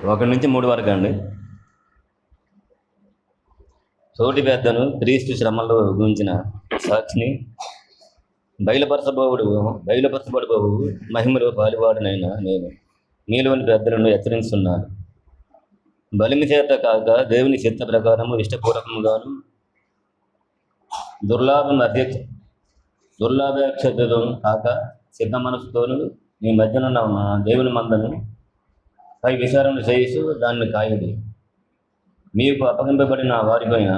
ఒకటి నుంచి 3 వరకు అండి. తోటి పెద్దను క్రీస్తు శ్రమలో గురించిన సాక్షిని బయలుపరచబడబోవు మహిమలో పాలువాడునైనా నేను మీలోని పెద్దలను హెచ్చరిస్తున్నాను. బలిమి చేత కాక దేవుని చిత్త ప్రకారము ఇష్టపూర్వకముగాను దుర్లాభాపేక్షతో కాక సిద్ధ మనసుతోను మీ మధ్యనున్న దేవుని మందను పై విచారణ చేయిస్తూ దాన్ని కాయుడి. మీకు అప్పగింపబడిన వారిపైన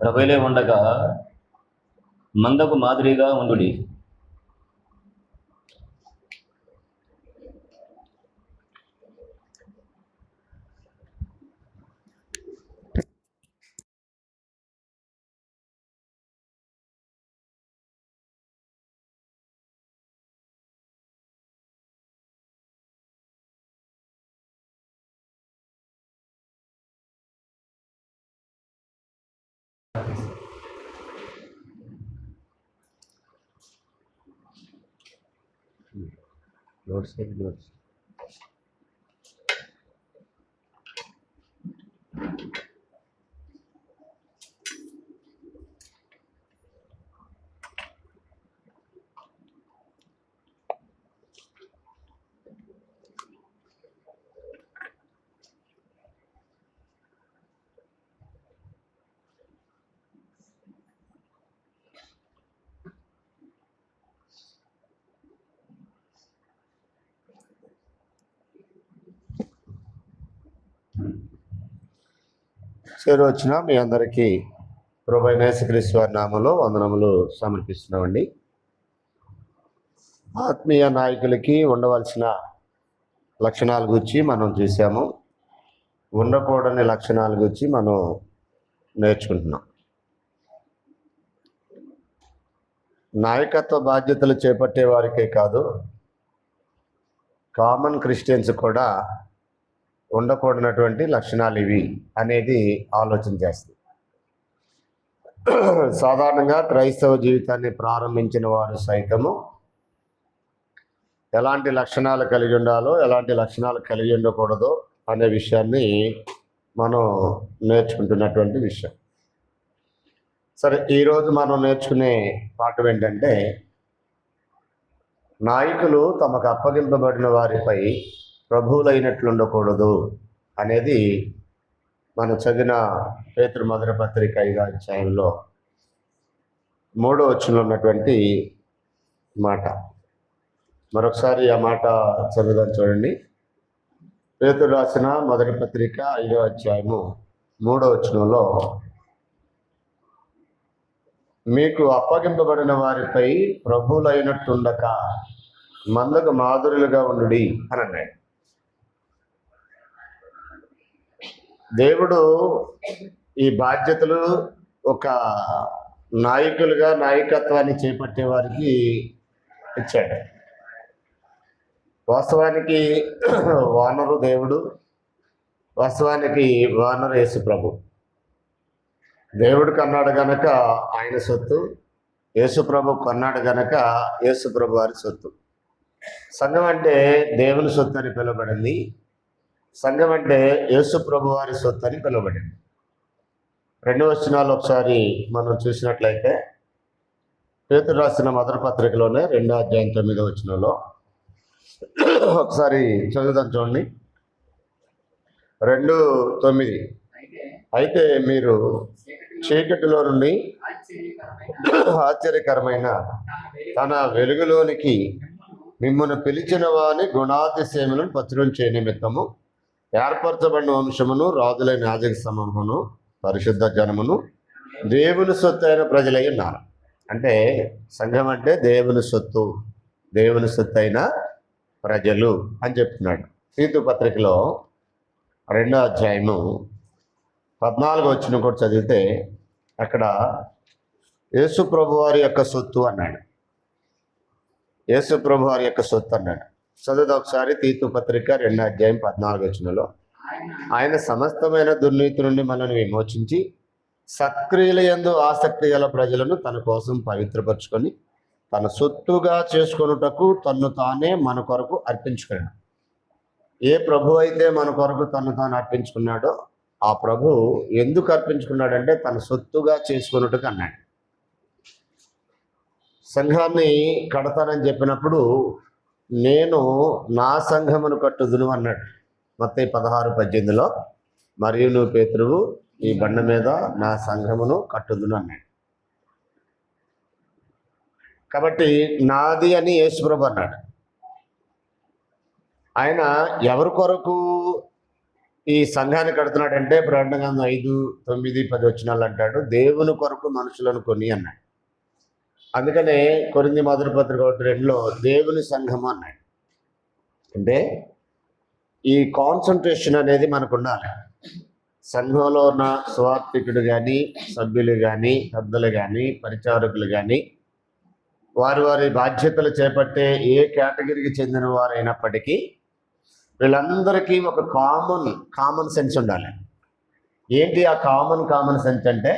ప్రభువులే ఉండగా మందకు మాదిరిగా ఉండుడి. నోట్స్ చేరువచ్చిన మీ అందరికీ ప్రభువైన యేసుక్రీస్తు వారి నామములో వందనములు సమర్పిస్తున్నామండి. ఆత్మీయ నాయకులకి ఉండవలసిన లక్షణాల గురించి మనం చూసాము. ఉండకూడని లక్షణాల గురించి మనం నేర్చుకుంటున్నాం. నాయకత్వ బాధ్యతలు చేపట్టే వారికే కాదు, కామన్ క్రిస్టియన్స్ కూడా ఉండకూడనటువంటి లక్షణాలు ఇవి అనేది ఆలోచన చేస్తుంది. సాధారణంగా క్రైస్తవ జీవితాన్ని ప్రారంభించిన వారు సైతము ఎలాంటి లక్షణాలు కలిగి ఉండాలో, ఎలాంటి లక్షణాలు కలిగి ఉండకూడదో అనే విషయాన్ని మనం నేర్చుకుంటున్నటువంటి విషయం. సరే, ఈరోజు మనం నేర్చుకునే పాఠం ఏంటంటే, నాయకులు తమకు అప్పగింపబడిన వారిపై ప్రభువులైనట్లు ఉండకూడదు అనేది మనం చదివిన పేతురు మొదటి పత్రిక 5వ అధ్యాయంలో 3వ వచనంలో ఉన్నటువంటి మాట. మరొకసారి ఆ మాట చదువుదాం చూడండి. పేతురు రాసిన మొదటి పత్రిక 5వ అధ్యాయము 3వ వచనంలో, మీకు అప్పగింపబడిన వారిపై ప్రభువులైనట్టుండక మందకు మాదిరులుగా ఉండుడి అని అన్నాడు. దేవుడు ఈ బాధ్యతలు ఒక నాయకులుగా నాయకత్వాన్ని చేపట్టే వారికి ఇచ్చాడు. వాస్తవానికి వానరు దేవుడు, వాస్తవానికి వానరు యేసు ప్రభు. దేవుడు కన్నాడు గనక ఆయన సొత్తు, యేసు ప్రభు కొన్నాడు గనక యేసు ప్రభు వారి సొత్తు. సంఘం అంటే దేవుని సొత్తు అని పిలువబడింది. సంఘం అంటే యేసు ప్రభు వారి సొత్తు అని పిలువబడింది. 2 వచనాలు ఒకసారి మనం చూసినట్లయితే, పేతురు రాసిన మొదటి పత్రికలోనే 2వ అధ్యాయం 9వ వచనంలో ఒకసారి చదువుదాం చూడండి. 2:9, అయితే మీరు చీకటిలో నుండి ఆశ్చర్యకరమైన తన వెలుగులోనికి మిమ్మల్ని పిలిచిన వాని గుణాతిశయములను పత్రం నిమిత్తము ఏర్పరచబడిన వంశమును, రాజులైన యాజక సమూహమును, పరిశుద్ధ జనమును, దేవుని సొత్తు అయిన ప్రజలై ఉన్నారు. అంటే సంఘం అంటే దేవుని సొత్తు, దేవుని సొత్తు అయిన ప్రజలు అని చెప్తున్నాడు. తీతు పత్రికలో 2వ అధ్యాయము 14వ వచనం కూడా చదివితే అక్కడ యేసు ప్రభు వారి యొక్క సొత్తు అన్నాడు. యేసు ప్రభు వారి యొక్క సొత్తు అన్నాడు. చదువుదా ఒకసారి. తీతు పత్రిక 2వ అధ్యాయం 14వ వచనంలో, ఆయన సమస్తమైన దుర్నీతి నుండి మనల్ని విమోచించి సక్రియల యందు ఆసక్తి గల ప్రజలను తన కోసం పవిత్రపరచుకొని తన సొత్తుగా చేసుకొనుటకు తన్ను తానే మన కొరకు అర్పించుకున్నాడు. ఏ ప్రభు అయితే మన కొరకు తను తాను అర్పించుకున్నాడో ఆ ప్రభు ఎందుకు అర్పించుకున్నాడంటే తన సొత్తుగా చేసుకున్నట్టుగా అన్నాడు. సంఘాన్ని కడతానని చెప్పినప్పుడు నేను నా సంఘమును కట్టుదును అన్నాడు. మత్తయి 16:18 మరియు నువ్వు పేతురువు ఈ బండ మీద నా సంఘమును కట్టుదును అన్నాడు. కాబట్టి నాది అని యేసుప్రభు అన్నాడు. ఆయన ఎవరి కొరకు ఈ సంఘాన్ని కడుతున్నాడంటే ప్రకటన 5, 9, 10 వచనాలు అంటాడు దేవుని కొరకు మనుషులను కొని అన్నాడు. అందుకనే కొరింథీ మొదటి పత్రిక 1:2 దేవుని సంఘము అన్నాడు. అంటే ఈ కాన్సన్ట్రేషన్ అనేది మనకు ఉండాలి. సంఘంలో ఉన్న సువార్థికుడు కానీ, సభ్యులు కానీ, పెద్దలు కానీ, పరిచారకులు కానీ, వారి వారి బాధ్యతలు చేపట్టే ఏ కేటగిరీకి చెందిన వారైనప్పటికీ వీళ్ళందరికీ ఒక కామన్ సెన్స్ ఉండాలి. ఏంటి ఆ కామన్ సెన్స్ అంటే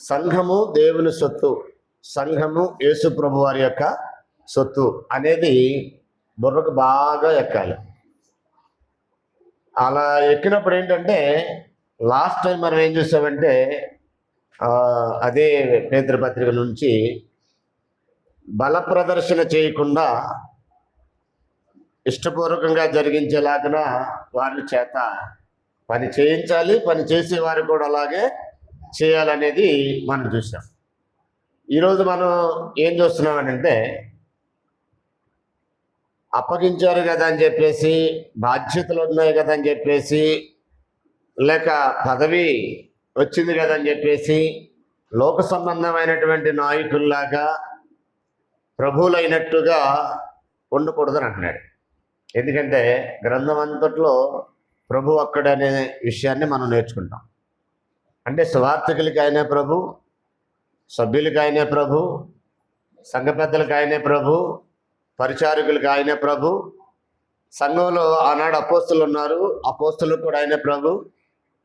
సంఘము దేవుని సొత్తు, సంఘము యేసు ప్రభు వారి యొక్క సొత్తు అనేది బుర్రకు బాగా ఎక్కాలి. అలా ఎక్కినప్పుడు ఏంటంటే లాస్ట్ టైం మనం ఏం చూసామంటే అదే పేతురు పత్రిక నుంచి బల ప్రదర్శన చేయకుండా ఇష్టపూర్వకంగా జరిగించేలాగా వారి చేత పని చేయించాలి, పని చేసేవారు కూడా అలాగే చేయాలనేది మనం చూసాం. ఈరోజు మనం ఏం చూస్తున్నామనంటే అప్పగించారు కదా అని చెప్పేసి, బాధ్యతలు ఉన్నాయి కదా అని చెప్పేసి, లేక పదవి వచ్చింది కదా అని చెప్పేసి లోక సంబంధమైనటువంటి నాయకుల్లాగా ప్రభువులైనట్టుగా ఉండకూడదని అంటున్నాడు. ఎందుకంటే గ్రంథం అంతట్లో ప్రభు అక్కడనే విషయాన్ని మనం నేర్చుకుంటాం. అంటే సువార్థికులకి ఆయనే ప్రభు, సభ్యులకి ఆయనే ప్రభు, సంఘ పెద్దలకు ఆయనే ప్రభు, పరిచారకులకు ఆయనే ప్రభు. సంఘంలో ఆనాడు అపోస్తులు ఉన్నారు, అపోస్తులకు కూడా ఆయనే ప్రభు.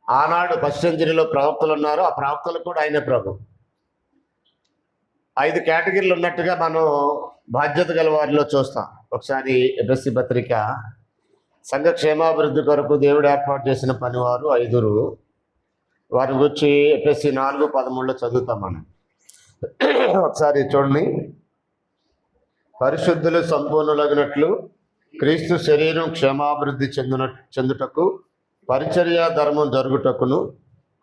ఆనాడు ఫస్ట్ సెంచరీలో ప్రవక్తలు ఉన్నారు, ఆ ప్రవక్తలకు కూడా ఆయనే ప్రభు. 5 కేటగిరీలు ఉన్నట్టుగా మనం బాధ్యత గల వారిలో చూస్తాం. ఒకసారి ఎఫెసీ పత్రిక సంఘ క్షేమాభివృద్ధి కొరకు దేవుడు ఏర్పాటు చేసిన పనివారు 5 వారి గురించి ఎఫెసీ 4:13 చదువుతాం మనం. ఒకసారి చూడండి. పరిశుద్ధులు సంపూర్ణులగినట్లు క్రీస్తు శరీరం క్షేమాభివృద్ధి చెందుటకు పరిచర్య ధర్మం జరుగుటకును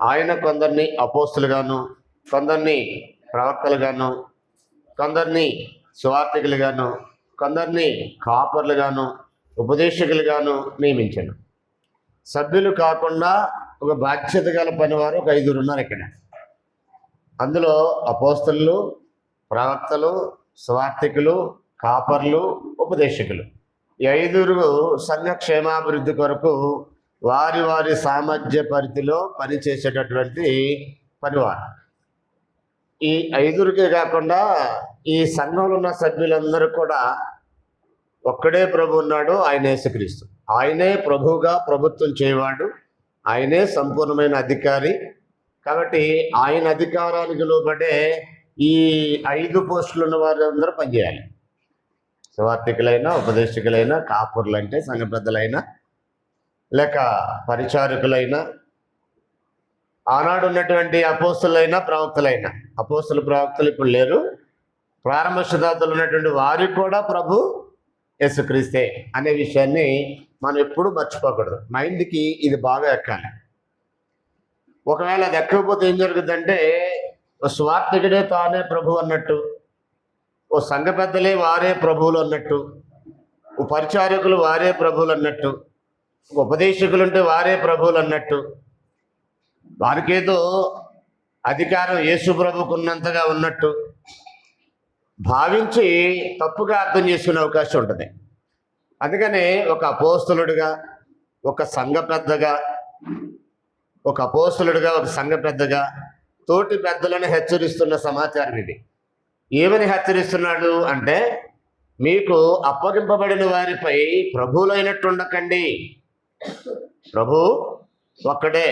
ఆయన కొందరిని అపోస్తులుగాను, కొందరిని ప్రవక్తలుగాను, కొందరిని సువార్థికులుగాను, కొందరిని కాపర్లుగాను, ఉపదేశకులుగాను నియమించాను. సభ్యులు కాకుండా ఒక బాధ్యత గల పనివారు ఒక 5 ఉన్నారు ఇక్కడ. అందులో అపోస్తలులు, ప్రవక్తలు, సువార్థికులు, కాపర్లు, ఉపదేశకులు. ఈ 5 సంఘ క్షేమాభివృద్ధి కొరకు వారి వారి సామర్థ్య పరిధిలో పనిచేసేటటువంటి పనివారు. ఈ 5 కాకుండా ఈ సంఘంలో ఉన్న సభ్యులందరూ కూడా ఒక్కడే ప్రభు ఉన్నాడు, ఆయన యేసుక్రీస్తు. ఆయనే ప్రభువుగా ప్రభుత్వం చేయవాడు, ఆయనే సంపూర్ణమైన అధికారి. కాబట్టి ఆయన అధికారానికి లోబడే ఈ 5 పోస్టులు ఉన్న వారందరూ పనిచేయాలి. సువార్థికులైనా, ఉపదేశకులైనా, కాపురులు అంటే సంఘ పెద్దలైనా, లేక పరిచారకులైనా, ఆనాడు ఉన్నటువంటి అపోస్తులైనా, ప్రవక్తలైనా. అపోస్తులు, ప్రవక్తలు ఇప్పుడు లేరు. ప్రారంభ శతాబ్దంలో ఉన్నటువంటి వారికి కూడా ప్రభు యేసుక్రీస్తే అనే విషయాన్ని మనం ఎప్పుడూ మర్చిపోకూడదు. మైండ్కి ఇది బాగా ఎక్కాలి. ఒకవేళ అది ఎక్కకపోతే ఏం జరుగుతుందంటే ఓ స్వార్థకుడే తానే ప్రభు అన్నట్టు, ఓ సంఘ పెద్దలే వారే ప్రభువులు అన్నట్టు, ఓ పరిచారకులు వారే ప్రభువులు అన్నట్టు, ఉపదేశకులుంటే వారే ప్రభువులు అన్నట్టు, వారికేదో అధికారం యేసు ప్రభుకు ఉన్నంతగా ఉన్నట్టు భావించి తప్పుగా అర్థం చేసుకునే అవకాశం ఉంటుంది. అందుకని ఒక అపోస్తలుడిగా, ఒక సంఘ పెద్దగా, ఒక అపోస్తలుడిగా, ఒక సంఘ పెద్దగా తోటి పెద్దలను హెచ్చరిస్తున్న సమాచారం ఇది. ఏమని హెచ్చరిస్తున్నాడు అంటే, మీకు అప్పగింపబడిన వారిపై ప్రభువులైనట్టు ఉండకండి. ప్రభు ఒక్కడే,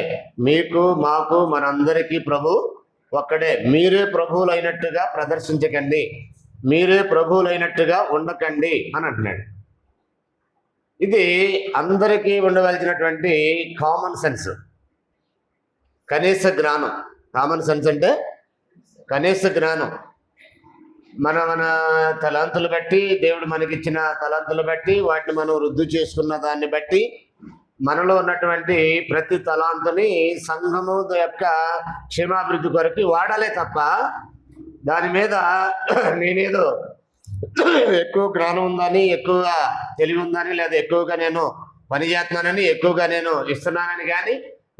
మీకు మాకు మనందరికీ ప్రభు ఒక్కడే. మీరే ప్రభువులైనట్టుగా ప్రదర్శించకండి, మీరే ప్రభువులైనట్టుగా ఉండకండి అని అంటున్నాడు. ఇది అందరికీ ఉండవలసినటువంటి కామన్ సెన్స్, కనీస జ్ఞానం. కామన్ సెన్స్ అంటే కనీస జ్ఞానం. మన తలాంతులు బట్టి, దేవుడు మనకిచ్చిన తలాంతులు బట్టి, వాటిని మనం వృద్ధి చేసుకున్న దాన్ని బట్టి, మనలో ఉన్నటువంటి ప్రతి తలాంతుని సంఘము యొక్క క్షేమాభివృద్ధి కొరకు వాడాలే తప్ప దాని మీద నేనేదో ఎక్కువ జ్ఞానం ఉందని, ఎక్కువగా తెలివి ఉందని, లేదా ఎక్కువగా నేను పని చేస్తున్నానని, ఎక్కువగా నేను ఇస్తున్నానని కానీ,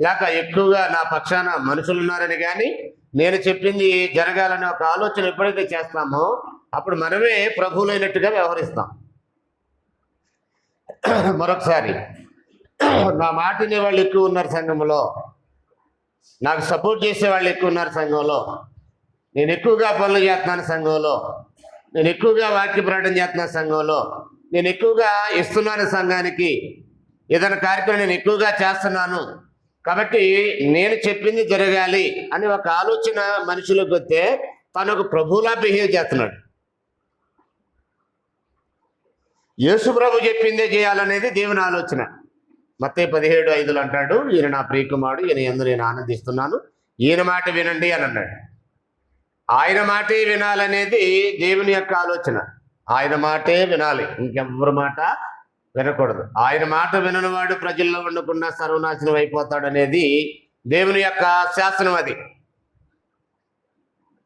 లేక ఎక్కువగా నా పక్షాన మనుషులు ఉన్నారని కానీ, నేను చెప్పింది జరగాలని ఒక ఆలోచన ఎప్పుడైతే చేస్తామో అప్పుడు మనమే ప్రభువులైనట్టుగా వ్యవహరిస్తాం. మరొకసారి, నా మాట వినే వాళ్ళు ఎక్కువ ఉన్నారు సంఘంలో, నాకు సపోర్ట్ చేసే వాళ్ళు ఎక్కువ ఉన్నారు సంఘంలో, నేను ఎక్కువగా పనులు చేస్తున్నాను సంఘంలో, నేను ఎక్కువగా వాక్య ప్రకటన చేస్తున్నాను సంఘంలో, నేను ఎక్కువగా ఇస్తున్నాను సంఘానికి, ఏదైనా కార్యక్రమం నేను ఎక్కువగా చేస్తున్నాను కాబట్టి నేను చెప్పింది జరగాలి అని ఒక ఆలోచన మనుషులకు వస్తే తను ఒక ప్రభువులా బిహేవ్ చేస్తున్నాడు. యేసు ప్రభు చెప్పిందే చేయాలనేది దేవుని ఆలోచన. మత్తయి 17:5 అంటాడు, ఈయన నా ప్రియకుమారుడు, ఈయన యందు నేను ఆనందిస్తున్నాను, ఈయన మాట వినండి అని అన్నాడు. ఆయన మాటే వినాలనేది దేవుని యొక్క ఆలోచన. ఆయన మాటే వినాలి, ఇంకెవ్వరి మాట వినకూడదు. ఆయన మాట విననివాడు ప్రజల్లో ఉండకుండా సర్వనాశనం అయిపోతాడు అనేది దేవుని యొక్క శాసనం. అది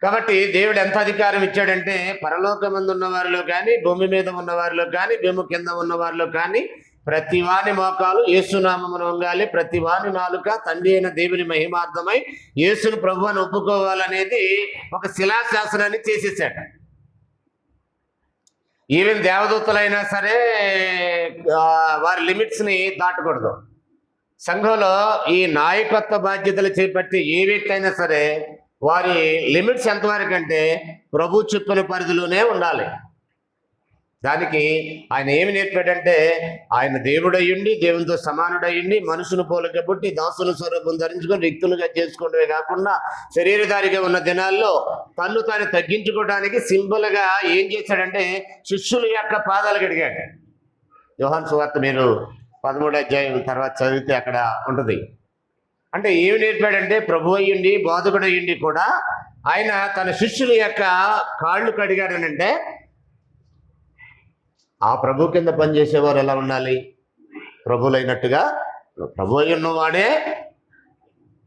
కాబట్టి దేవుడు ఎంత అధికారం ఇచ్చాడంటే, పరలోకమందు ఉన్న వారిలో కానీ, భూమి మీద ఉన్న వారిలో కానీ, భూమి కింద ఉన్న వారిలో కానీ ప్రతి వాని మోకాలు యేసునామమున వంగాలి, ప్రతి వాని నాలుక తండ్రి అయిన దేవుని మహిమార్థమై యేసును ప్రభు అని ఒప్పుకోవాలనేది ఒక శిలాశాసనాన్ని చేసేసాడు. ఈవెన్ దేవదూతలైనా సరే వారి లిమిట్స్ని దాటకూడదు. సంఘంలో ఈ నాయకత్వ బాధ్యతలు చేపట్టి ఏ వ్యక్తి అయినా సరే వారి లిమిట్స్ ఎంతవరకు అంటే ప్రభు చెప్పిన పరిధిలోనే ఉండాలి. దానికి ఆయన ఏమి నేర్పాడంటే, ఆయన దేవుడయ్యుండి, దేవునితో సమానుడయ్యుండి, మనుషును పోలిక పుట్టి దాసుల స్వరూపం ధరించుకొని రిక్తులుగా చేసుకోవడమే కాకుండా శరీరధారిగా ఉన్న దినాల్లో తన్ను తాను తగ్గించుకోవడానికి సింబల్గా ఏం చేశాడంటే శిష్యుల యొక్క పాదాలు కడిగాడు. యోహాను సువార్త మీరు 13వ అధ్యాయం తర్వాత చదివితే అక్కడ ఉంటుంది. అంటే ఏమి నేర్పాడంటే, ప్రభు అయ్యుండి, బోధకుడు అయ్యుండి కూడా ఆయన తన శిష్యుల యొక్క కాళ్ళు కడిగాడనంటే, ఆ ప్రభు కింద పనిచేసేవారు ఎలా ఉండాలి? ప్రభులైనట్టుగా. ప్రభు అయి ఉన్నవాడే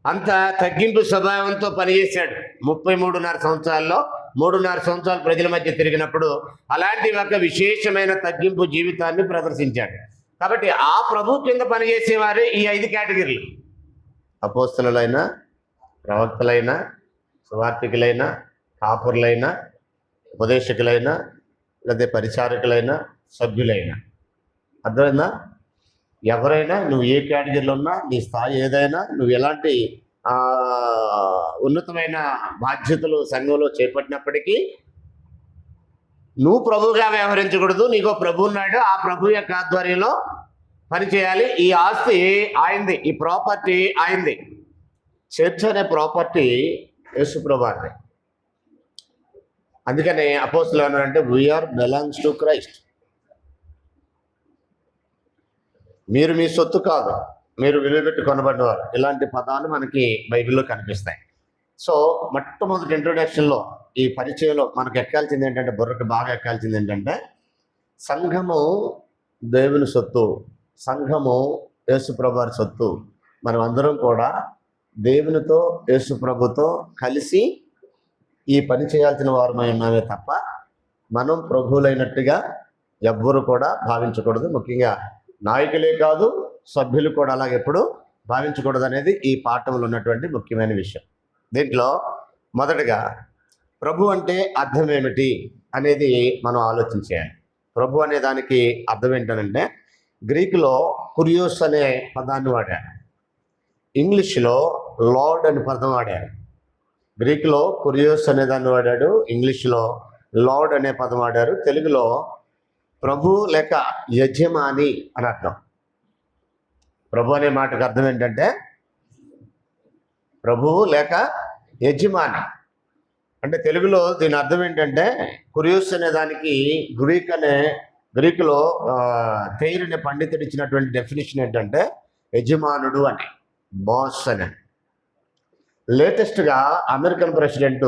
అంత తగ్గింపు స్వభావంతో పనిచేశాడు. 33.5 సంవత్సరాల్లో 3.5 సంవత్సరాలు ప్రజల మధ్య తిరిగినప్పుడు అలాంటి ఒక విశేషమైన తగ్గింపు జీవితాన్ని ప్రదర్శించాడు. కాబట్టి ఆ ప్రభు కింద పనిచేసేవారు ఈ 5 కేటగిరీలు: అపోస్తలులైనా, ప్రవక్తలైనా, సువార్థికులైనా, కాపురులైనా, ఉపదేశకులైనా, లేదా పరిచారకులైనా, సభ్యులైనా. అర్థమైందా? ఎవరైనా, నువ్వు ఏ కేటగిరీలో ఉన్నా, నీ స్థాయి ఏదైనా, నువ్వు ఎలాంటి ఉన్నతమైన బాధ్యతలు సంఘంలో చేపట్టినప్పటికీ నువ్వు ప్రభువుగా వ్యవహరించకూడదు. నీకో ప్రభు ఉన్నాడు, ఆ ప్రభు యొక్క ఆధ్వర్యంలో పనిచేయాలి. ఈ ఆస్తి ఆయనది, ఈ ప్రాపర్టీ ఆయనది. చర్చ్ అనే ప్రాపర్టీ యేసు ప్రభువారిది. అందుకని అపోస్తలులు అన్నారంటే, వీఆర్ బిలాంగ్స్ టు క్రైస్ట్. మీరు మీ సొత్తు కాదు, మీరు విలువబెట్టి కొనబడ్డవారు. ఇలాంటి పదాలు మనకి బైబిల్లో కనిపిస్తాయి. సో మొట్టమొదటి ఇంట్రొడక్షన్లో, ఈ పరిచయంలో మనకు ఎక్కాల్సింది ఏంటంటే, బుర్రకు బాగా ఎక్కాల్సింది ఏంటంటే, సంఘము దేవుని సొత్తు, సంఘము యేసు ప్రభువారి సొత్తు. మనం అందరం కూడా దేవునితో, యేసు ప్రభుతో కలిసి ఈ పని చేయాల్సిన వారమై ఉన్నామే తప్ప మనం ప్రభువులైనట్టుగా ఎవ్వరు కూడా భావించకూడదు. ముఖ్యంగా నాయకులే కాదు, సభ్యులు కూడా అలాగే ఎప్పుడు భావించకూడదు అనేది ఈ పాఠంలో ఉన్నటువంటి ముఖ్యమైన విషయం. దీంట్లో మొదటగా ప్రభు అంటే అర్థం ఏమిటి అనేది మనం ఆలోచించేయాలి. ప్రభు అనే దానికి అర్థం ఏంటంటే, గ్రీకులో కురియోస్ అనే పదాన్ని వాడారు, ఇంగ్లీష్లో లార్డ్ అనే పదం వాడారు. గ్రీకులో కురియోస్ అనే దాన్ని వాడాడు, ఇంగ్లీష్లో లార్డ్ అనే పదం వాడారు. తెలుగులో ప్రభు లేక యజమాని అని అర్థం. ప్రభు అనే మాటకు అర్థం ఏంటంటే ప్రభువు లేక యజమాని. అంటే తెలుగులో దీని అర్థం ఏంటంటే, కురియోస్ అనే దానికి గ్రీక్ అనే గ్రీకులో థెయిర్ అనే పండితుడు ఇచ్చినటువంటి డెఫినేషన్ ఏంటంటే యజమానుడు అని, బాస్ అని. లేటెస్ట్గా అమెరికన్ ప్రెసిడెంట్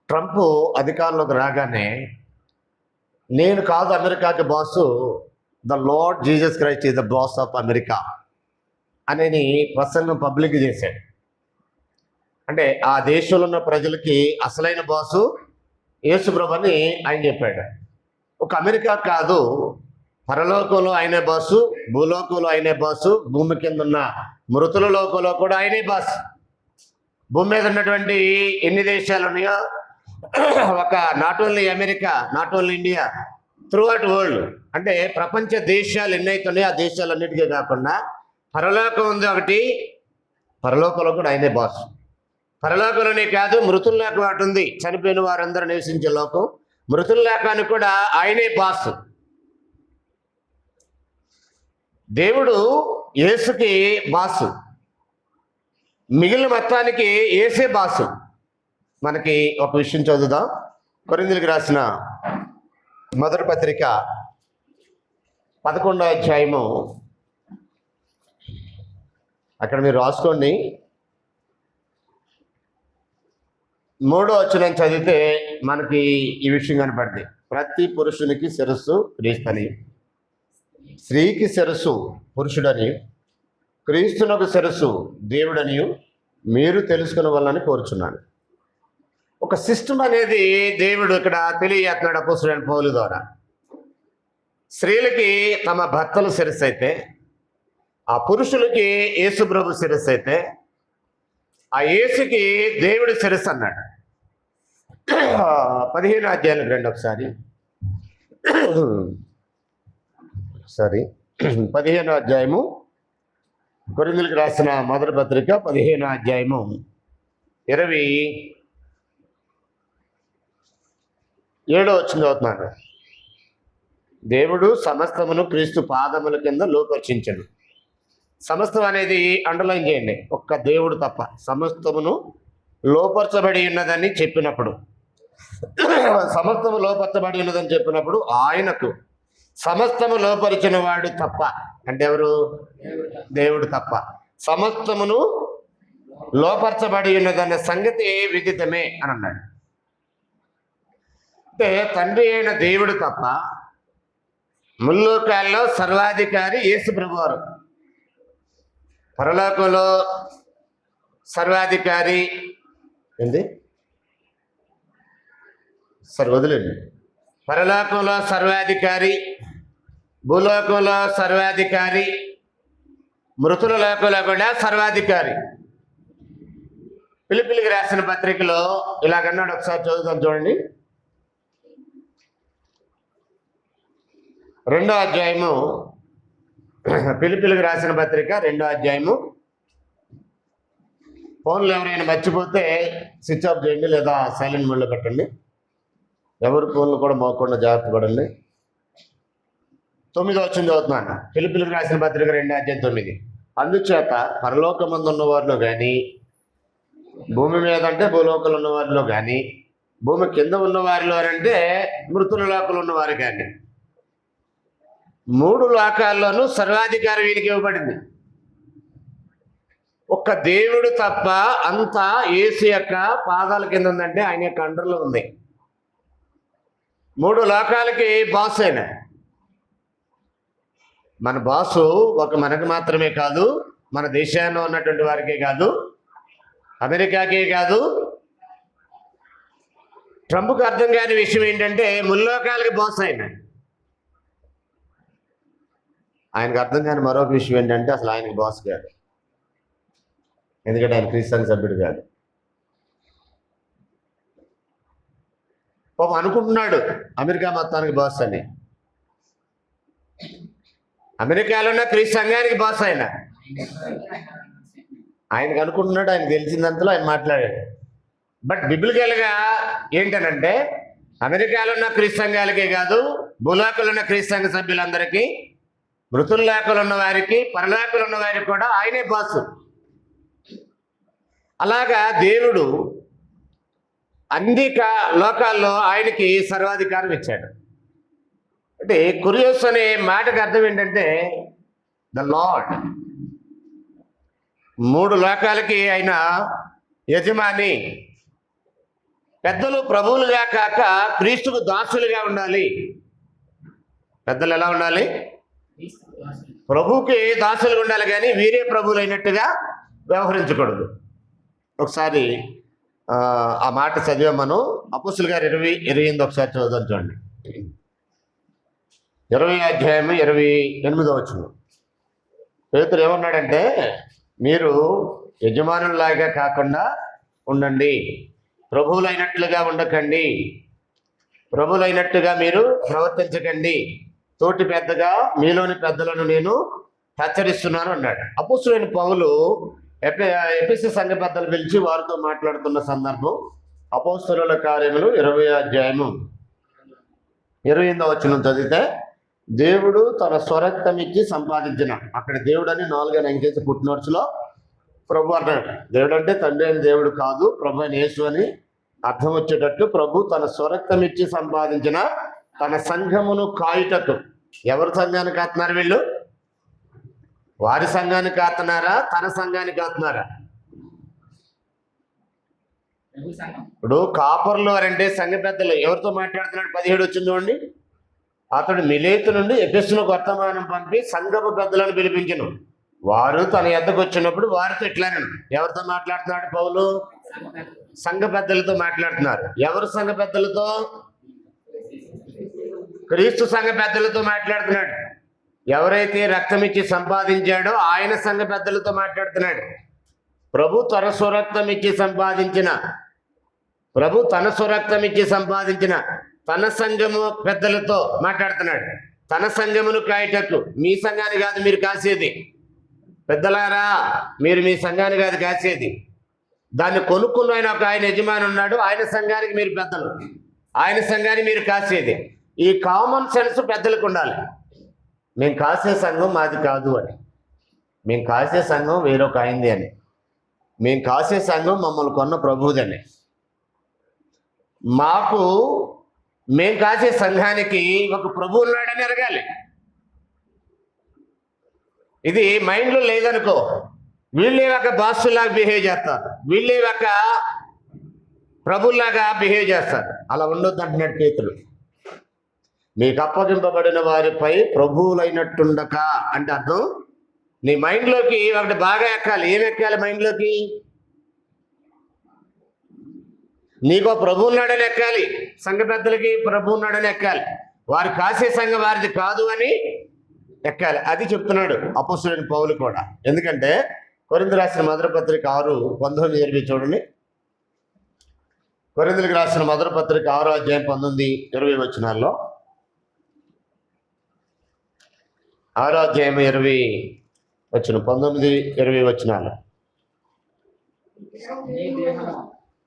ట్రంప్ అధికారంలోకి రాగానే నేను కాదు అమెరికాకి boss, the lord Jesus Christ is the boss of America అనేది ప్రసంగం పబ్లిక్ చేశాడు. అంటే ఆ దేశంలో ఉన్న ప్రజలకి అసలైన బాసు యేసుప్రభు అని ఆయన చెప్పాడు. ఒక అమెరికా కాదు, పరలోకంలో ఆయనే బాసు, భూలోకంలో ఆయనే బాసు, భూమి కింద ఉన్న మృతుల లోకంలో కూడా ఆయనే బాస్. భూమి మీద ఉన్నటువంటి ఎన్ని దేశాలు ఉన్నాయో, ఒక not only America, not only India, through out world, అంటే ప్రపంచ దేశాలు ఎన్నైతున్నాయో ఆ దేశాలన్నిటికీ కాకుండా పరలోకం ఉంది ఒకటి, పరలోకంలో కూడా ఆయనే బాస్. పరలోకంలోనే కాదు, మృతుల లోకం ఒకటి ఉంది, చనిపోయిన వారందరూ నివసించే లోకం, మృతుల లోకానికి కూడా ఆయనే బాస్. దేవుడు యేసుకి బాసు, మిగిలిన మొత్తానికి యేసే బాసు. మనకి ఒక విషయం చదువుదాం. కొరింథీయులకు రాసిన మొదటి పత్రిక 11వ అధ్యాయము, అక్కడ మీరు రాసుకోండి. 3వ వచనం చదివితే మనకి ఈ విషయం కనపడుతుంది. ప్రతి పురుషునికి శిరస్సు క్రీస్తుని, స్త్రీకి శిరస్సు పురుషుడని, క్రీస్తునకు శిరస్సు దేవుడని మీరు తెలుసుకునే వాళ్ళని కోరుచున్నాను. ఒక సిస్టమ్ అనేది దేవుడు ఇక్కడ తెలియజేస్తున్నాడు అపోస్తలుడైన పౌలు ద్వారా. స్త్రీలకి తమ భర్తలు శిరస్సు అయితే, ఆ పురుషులకి యేసుప్రభు శిరస్సు అయితే, ఆ యేసుకి దేవుడి శిరస్సు అన్నాడు. 15వ అధ్యాయానికి రండి ఒకసారి. 15వ అధ్యాయము, కొరింథీయులకు రాసిన మొదటి పత్రిక 15వ అధ్యాయము 27వ వచనం చదువుతున్నాను. దేవుడు సమస్తమును క్రీస్తు పాదముల కింద లోపర్చించను. సమస్తం అనేది అండర్లైన్ చేయండి, ఒక్క దేవుడు తప్ప సమస్తమును లోపరచబడి ఉన్నదని చెప్పినప్పుడు, సమస్తము లోపరచబడి ఉన్నదని చెప్పినప్పుడు ఆయనకు సమస్తము లోపరిచిన వాడు తప్ప, అంటే ఎవరు? దేవుడు తప్ప సమస్తమును లోపరచబడి ఉన్నదన్న సంగతి విదితమే అని అన్నాడు. అంటే తండ్రి అయిన దేవుడు తప్ప ముల్లోకాల్లో సర్వాధికారి యేసు ప్రభువారు, పరలోకంలో సర్వాధికారి ఏంది సరే వదిలేండి. పరలోకంలో సర్వాధికారి, భూలోకంలో సర్వాధికారి, మృతుల లోకంలో కూడా సర్వాధికారి. ఫిలిప్పీయులకు రాసిన పత్రికలో ఇలాగన్నాడు, ఒకసారి చదువుతాం చూడండి. 2వ అధ్యాయము, ఫిలిప్పీయులకు రాసిన పత్రిక 2వ అధ్యాయము. ఫోన్లు ఎవరైనా మర్చిపోతే స్విచ్ ఆఫ్ చేయండి లేదా సైలెంట్ మోడ్లో పెట్టండి. ఎవరి ఫోన్లు కూడా మోకుండా జాగ్రత్త పడండి. 9వ వచనం చదువుతున్నాను. ఫిలిప్పీయులకు రాసిన పత్రిక 2వ అధ్యాయం 9. అందుచేత పరలోకమందు ఉన్న వారిలో కానీ, భూమి మీద అంటే భూలోకంలో ఉన్న వారిలో కానీ, భూమి కింద ఉన్న వారిలో అంటే మృతుల లోకంలో ఉన్న వారు కానీ, 3 లోకాల్లోనూ సర్వాధికారం వీరికి ఇవ్వబడింది. ఒక్క దేవుడు తప్ప అంతా యేసు యొక్క పాదాల కింద ఉందంటే ఆయన యొక్క అండర్లో ఉంది. 3 లోకాలకి బాస్ అయిన మన బాసు ఒక మనకు మాత్రమే కాదు, మన దేశాల్లో ఉన్నటువంటి వారికే కాదు, అమెరికాకే కాదు. ట్రంప్కి అర్థం కాని విషయం ఏంటంటే ముల్లోకాలకి బాస్ అయిన ఆయనకు అర్థం కాని మరొక విషయం ఏంటంటే అసలు ఆయనకి బాస్ కాదు, ఎందుకంటే ఆయన క్రిస్టియన్ సభ్యుడు కాదు. పాపం అనుకుంటున్నాడు అమెరికా మొత్తానికి బాస్ అని. అమెరికాలో ఉన్న క్రీస్తు సంఘానికి బాస్ ఆయన. ఆయనకు అనుకుంటున్నాడు, ఆయన తెలిసిందంతలో ఆయన మాట్లాడాడు. బట్ బిబ్లికల్గా ఏంటనంటే అమెరికాలో ఉన్న క్రీస్తు సంఘాలకే కాదు, భూలోకంలో ఉన్న క్రీస్తు సంఘ సభ్యులందరికీ, మృతుల లోకంలో ఉన్న వారికి, పరలోకంలో ఉన్న వారికి కూడా ఆయనే బాసు. అలాగా దేవుడు అన్ని లోకాల్లో ఆయనకి సర్వాధికారం ఇచ్చాడు. అంటే కురియోస్ అనే మాటకు అర్థం ఏంటంటే ద లార్డ్. 3 లోకాలకి ఆయన యజమాని. పెద్దలు ప్రభువులుగా కాక క్రీస్తుకు దాసులుగా ఉండాలి. పెద్దలు ఎలా ఉండాలి? ప్రభువుకి దాసులుగా ఉండాలి, కానీ వీరే ప్రభువులు అయినట్టుగా వ్యవహరించకూడదు. ఒకసారి ఆ మాట చదివా మనం. అపోస్తుల గారు 20:28 ఒకసారి చదువుదాం చూడండి. 20వ అధ్యాయం 28వ వచనం. పేతురు ఏమన్నాడంటే, మీరు యజమానులాగా కాకుండా ఉండండి, ప్రభువులైనట్లుగా ఉండకండి, ప్రభువులైనట్టుగా మీరు ప్రవర్తించకండి, తోటి పెద్దగా మీలోని పెద్దలను నేను హెచ్చరిస్తున్నాను అన్నాడు. అపోస్తులైన పౌలు ఎఫెసు సంఘ పెద్దలు పిలిచి వారితో మాట్లాడుతున్న సందర్భం అపోస్తుల కార్యములు 20వ అధ్యాయము 28వ వచనం చదివితే, దేవుడు తన స్వరక్తం ఇచ్చి సంపాదించిన, అక్కడ దేవుడు అని 4 అంకెసి పుట్టినోట్స్లో ప్రభు అన్నాడు. దేవుడు అంటే తండ్రి అని దేవుడు కాదు, ప్రభు అని యేసు అని అర్థం వచ్చేటట్టు ప్రభు తన స్వరక్తం ఇచ్చి సంపాదించిన తన సంఘమును కాయుటకు. ఎవరి సంఘాన్ని కాస్తున్నారు వీళ్ళు? వారి సంఘాన్ని కాస్తున్నారా, తన సంఘాన్ని కాస్తున్నారా? ఇప్పుడు కాపర్లు అంటే సంఘ పెద్దలు ఎవరితో మాట్లాడుతున్నాడు? 17 వచ్చింది చూడండి. అతడు మిలేతు నుండి ఎఫెసునకు వర్తమానం పంపి సంఘపు పెద్దలను పిలిపించను. వారు తన యొద్దకు వచ్చినప్పుడు వారితో ఇట్లానను. ఎవరితో మాట్లాడుతున్నాడు పౌలు? సంఘ పెద్దలతో మాట్లాడుతున్నారు. ఎవరు సంఘ పెద్దలతో? క్రీస్తు సంఘ పెద్దలతో మాట్లాడుతున్నాడు. ఎవరైతే రక్తం ఇచ్చి సంపాదించాడో ఆయన సంఘ పెద్దలతో మాట్లాడుతున్నాడు. ప్రభు తన స్వరక్తం ఇచ్చి సంపాదించిన తన సంఘము పెద్దలతో మాట్లాడుతున్నాడు. తన సంఘమును కాయటట్లు. మీ సంఘాన్ని కాదు మీరు కాసేది. పెద్దలారా, మీరు మీ సంఘాన్ని కాదు కాసేది. దాన్ని కొనుక్కున్న ఆయన యజమాని ఉన్నాడు. ఆయన సంఘానికి మీరు పెద్దలు, ఆయన సంఘాన్ని మీరు కాసేది. ఈ కామన్ సెన్స్ పెద్దలకు ఉండాలి. మేము కాసే సంఘం మాది కాదు అని, మేము కాసే సంఘం వేరొక అయింది అని, మేము కాసే సంఘం మమ్మల్ని కొన్న ప్రభువుదని. మేము కాసే సంఘానికి ఒక ప్రభువు ఉన్నాడని ఎరగాలి. ఇది మైండ్లో లేదనుకో, వీళ్ళే ఒక బాసులాగా బిహేవ్ చేస్తారు, వీళ్ళే ఒక ప్రభుల్లాగా బిహేవ్ చేస్తారు. అలా ఉండొద్దు అంటున్నాడు పేతురు. మీకు అప్పగింపబడిన వారిపై ప్రభువులైనట్టుండక అంటే అర్థం, నీ మైండ్లోకి ఒకటి బాగా ఎక్కాలి. ఏం ఎక్కాలి మైండ్లోకి? నీకో ప్రభు ఉన్నాడని ఎక్కాలి. సంఘ పెద్దలకి ప్రభు ఉన్నాడని ఎక్కాలి. వారు కాసే సంఘం వారిది కాదు అని ఎక్కాలి. అది చెప్తున్నాడు అపోస్తలుడైన పౌలు కూడా. ఎందుకంటే కొరింథీయులకు రాసిన మొదటి పత్రిక 6:19-20 చూడండి. కొరింథీయులకు రాసిన మొదటి పత్రిక 6వ అధ్యాయం 19-20 వచనాల్లో, 6వ అధ్యాయం 19-20 వచనాలు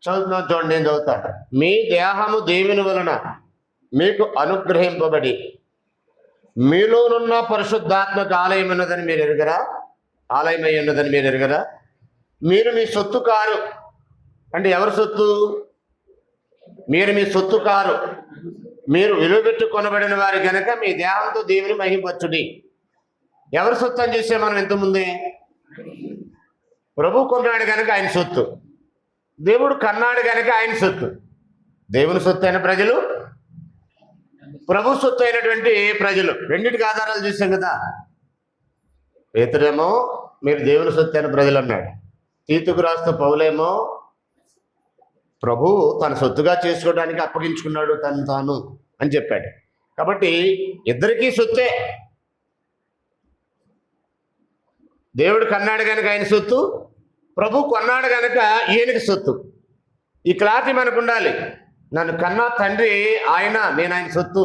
చదువుతున్నాను చూడండి. నేను చదువుతాను. మీ దేహము దేవుని వలన మీకు అనుగ్రహింపబడి మీలోనున్న పరిశుద్ధాత్మక ఆలయం ఉన్నదని మీరు ఎరుగరా? ఆలయమై ఉన్నదని మీరు ఎరుగరా? మీరు మీ సొత్తు కారు. అంటే ఎవరి సొత్తు? మీరు మీ సొత్తు కారు. మీరు విలువబెట్టు కొనబడిన వారి కనుక మీ దేహంతో దేవుని మహింపరచుడి. ఎవరి సొత్తు అని చూసే మనం ఇంతకుముందే? ప్రభు కొన్నాడు కనుక ఆయన సొత్తు, దేవుడు కన్నాడు కనుక ఆయన సొత్తు. దేవుని సొత్తు అయిన ప్రజలు, ప్రభు సొత్తు అయినటువంటి ప్రజలు, రెండింటికి ఆధారాలు చూసాం కదా. పేతురేమో మీరు దేవుని సొత్తు అయిన ప్రజలు అన్నాడు. తీతుకు రాస్తూ పౌలేమో ప్రభు తన సొత్తుగా చేసుకోవడానికి అప్పగించుకున్నాడు తను తాను అని చెప్పాడు. కాబట్టి ఇద్దరికీ సొత్తే. దేవుడు కన్నాడు కనుక ఆయన సొత్తు, ప్రభు కొన్నాడు కనుక ఈయనకి సొత్తు. ఈ క్లారిటీ మనకు ఉండాలి. నన్ను కన్నా తండ్రి ఆయన, నేను ఆయన సొత్తు.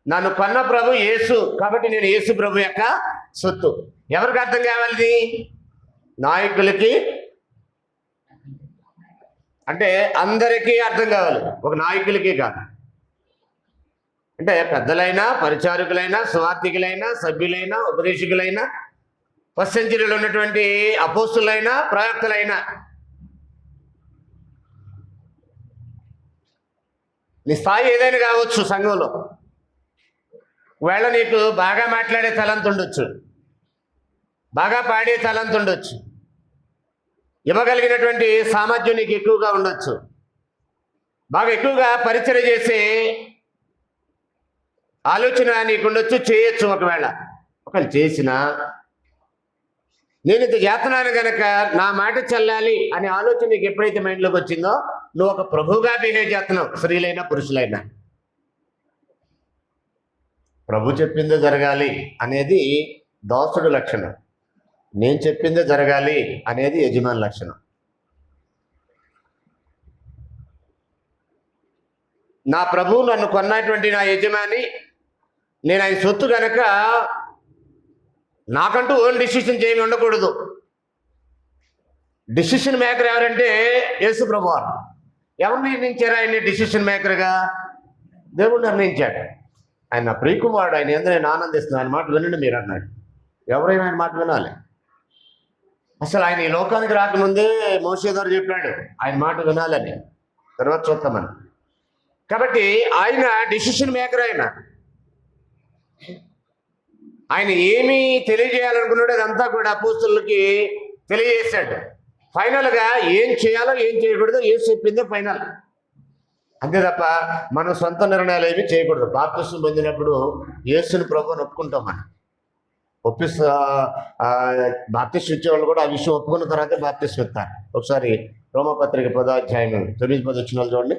నన్ను కన్న ప్రభు యేసు, కాబట్టి నేను యేసు ప్రభు యొక్క సొత్తు. ఎవరికి అర్థం కావాలి? నాయకులకి, అంటే అందరికీ అర్థం కావాలి, ఒక నాయకులకి కాదు. అంటే పెద్దలైనా, పరిచారకులైనా, సువార్థికులైనా, సభ్యులైనా, ఉపదేశకులైనా, ఫస్ట్ సెంచరీలో ఉన్నటువంటి అపోస్తులైనా, ప్రవక్తలైనా, నీ స్థాయి ఏదైనా కావచ్చు సంఘంలో. ఒకవేళ నీకు బాగా మాట్లాడే తలంత ఉండొచ్చు, బాగా పాడే తలంత ఉండొచ్చు, ఇవ్వగలిగినటువంటి సామర్థ్యం నీకు ఎక్కువగా ఉండొచ్చు, బాగా ఎక్కువగా పరిచయం చేసే ఆలోచన నీకు ఉండొచ్చు, చేయొచ్చు. ఒకవేళ చేసినా నేను ఇంత చేస్తున్నాను కనుక నా మాట చెల్లాలి అనే ఆలోచన నీకు ఎప్పుడైతే మైండ్లోకి వచ్చిందో నువ్వు ఒక ప్రభువుగా బిహేవ్ చేస్తున్నావు. స్త్రీలైనా పురుషులైనా ప్రభు చెప్పిందే జరగాలి అనేది దాసుడు లక్షణం, నేను చెప్పిందే జరగాలి అనేది యజమాని లక్షణం. నా ప్రభువు నన్ను కొన్నటువంటి నా యజమాని, నేను ఆయన సొత్తు కనుక నాకంటూ ఓన్ డిసిషన్ చేయమి ఉండకూడదు. డిసిషన్ మేకర్ ఎవరంటే యేసు ప్రభువారు. ఎవరు నిర్ణయించారు ఆయన్ని డిసిషన్ మేకర్గా? దేవుడు నిర్ణయించాడు. ఆయన నా ప్రియకుమారుడు, ఆయన ఎందుకు నేను ఆనందిస్తున్నాను, ఆయన మాట వినండి మీరు అన్నాడు. ఎవరైనా ఆయన మాట వినాలి. అసలు ఆయన ఈ లోకానికి రాకముందే మోషే గారు చెప్పాడు ఆయన మాట వినాలని, తర్వాత చూస్తామని. కాబట్టి ఆయన డిసిషన్ మేకర్. ఆయన ఏమి తెలియజేయాలనుకున్నాడు అదంతా కూడా అపోస్తలులకి తెలియజేశాడు. ఫైనల్గా ఏం చేయాలో ఏం చేయకూడదో యేసు చెప్పిందే ఫైనల్. అంతే తప్ప మనం సొంత నిర్ణయాలు ఏమి చేయకూడదు. బాప్తిసం పొందినప్పుడు యేసుని ప్రభువుని ఒప్పుకుంటాం. మనం బాప్తిసం ఇచ్చేవాళ్ళు కూడా ఆ విషయం ఒప్పుకున్న తర్వాత బాప్తిసం ఇస్తారు. ఒకసారి రోమపత్రిక 10వ అధ్యాయం 9-10 వచనాలు చూడండి.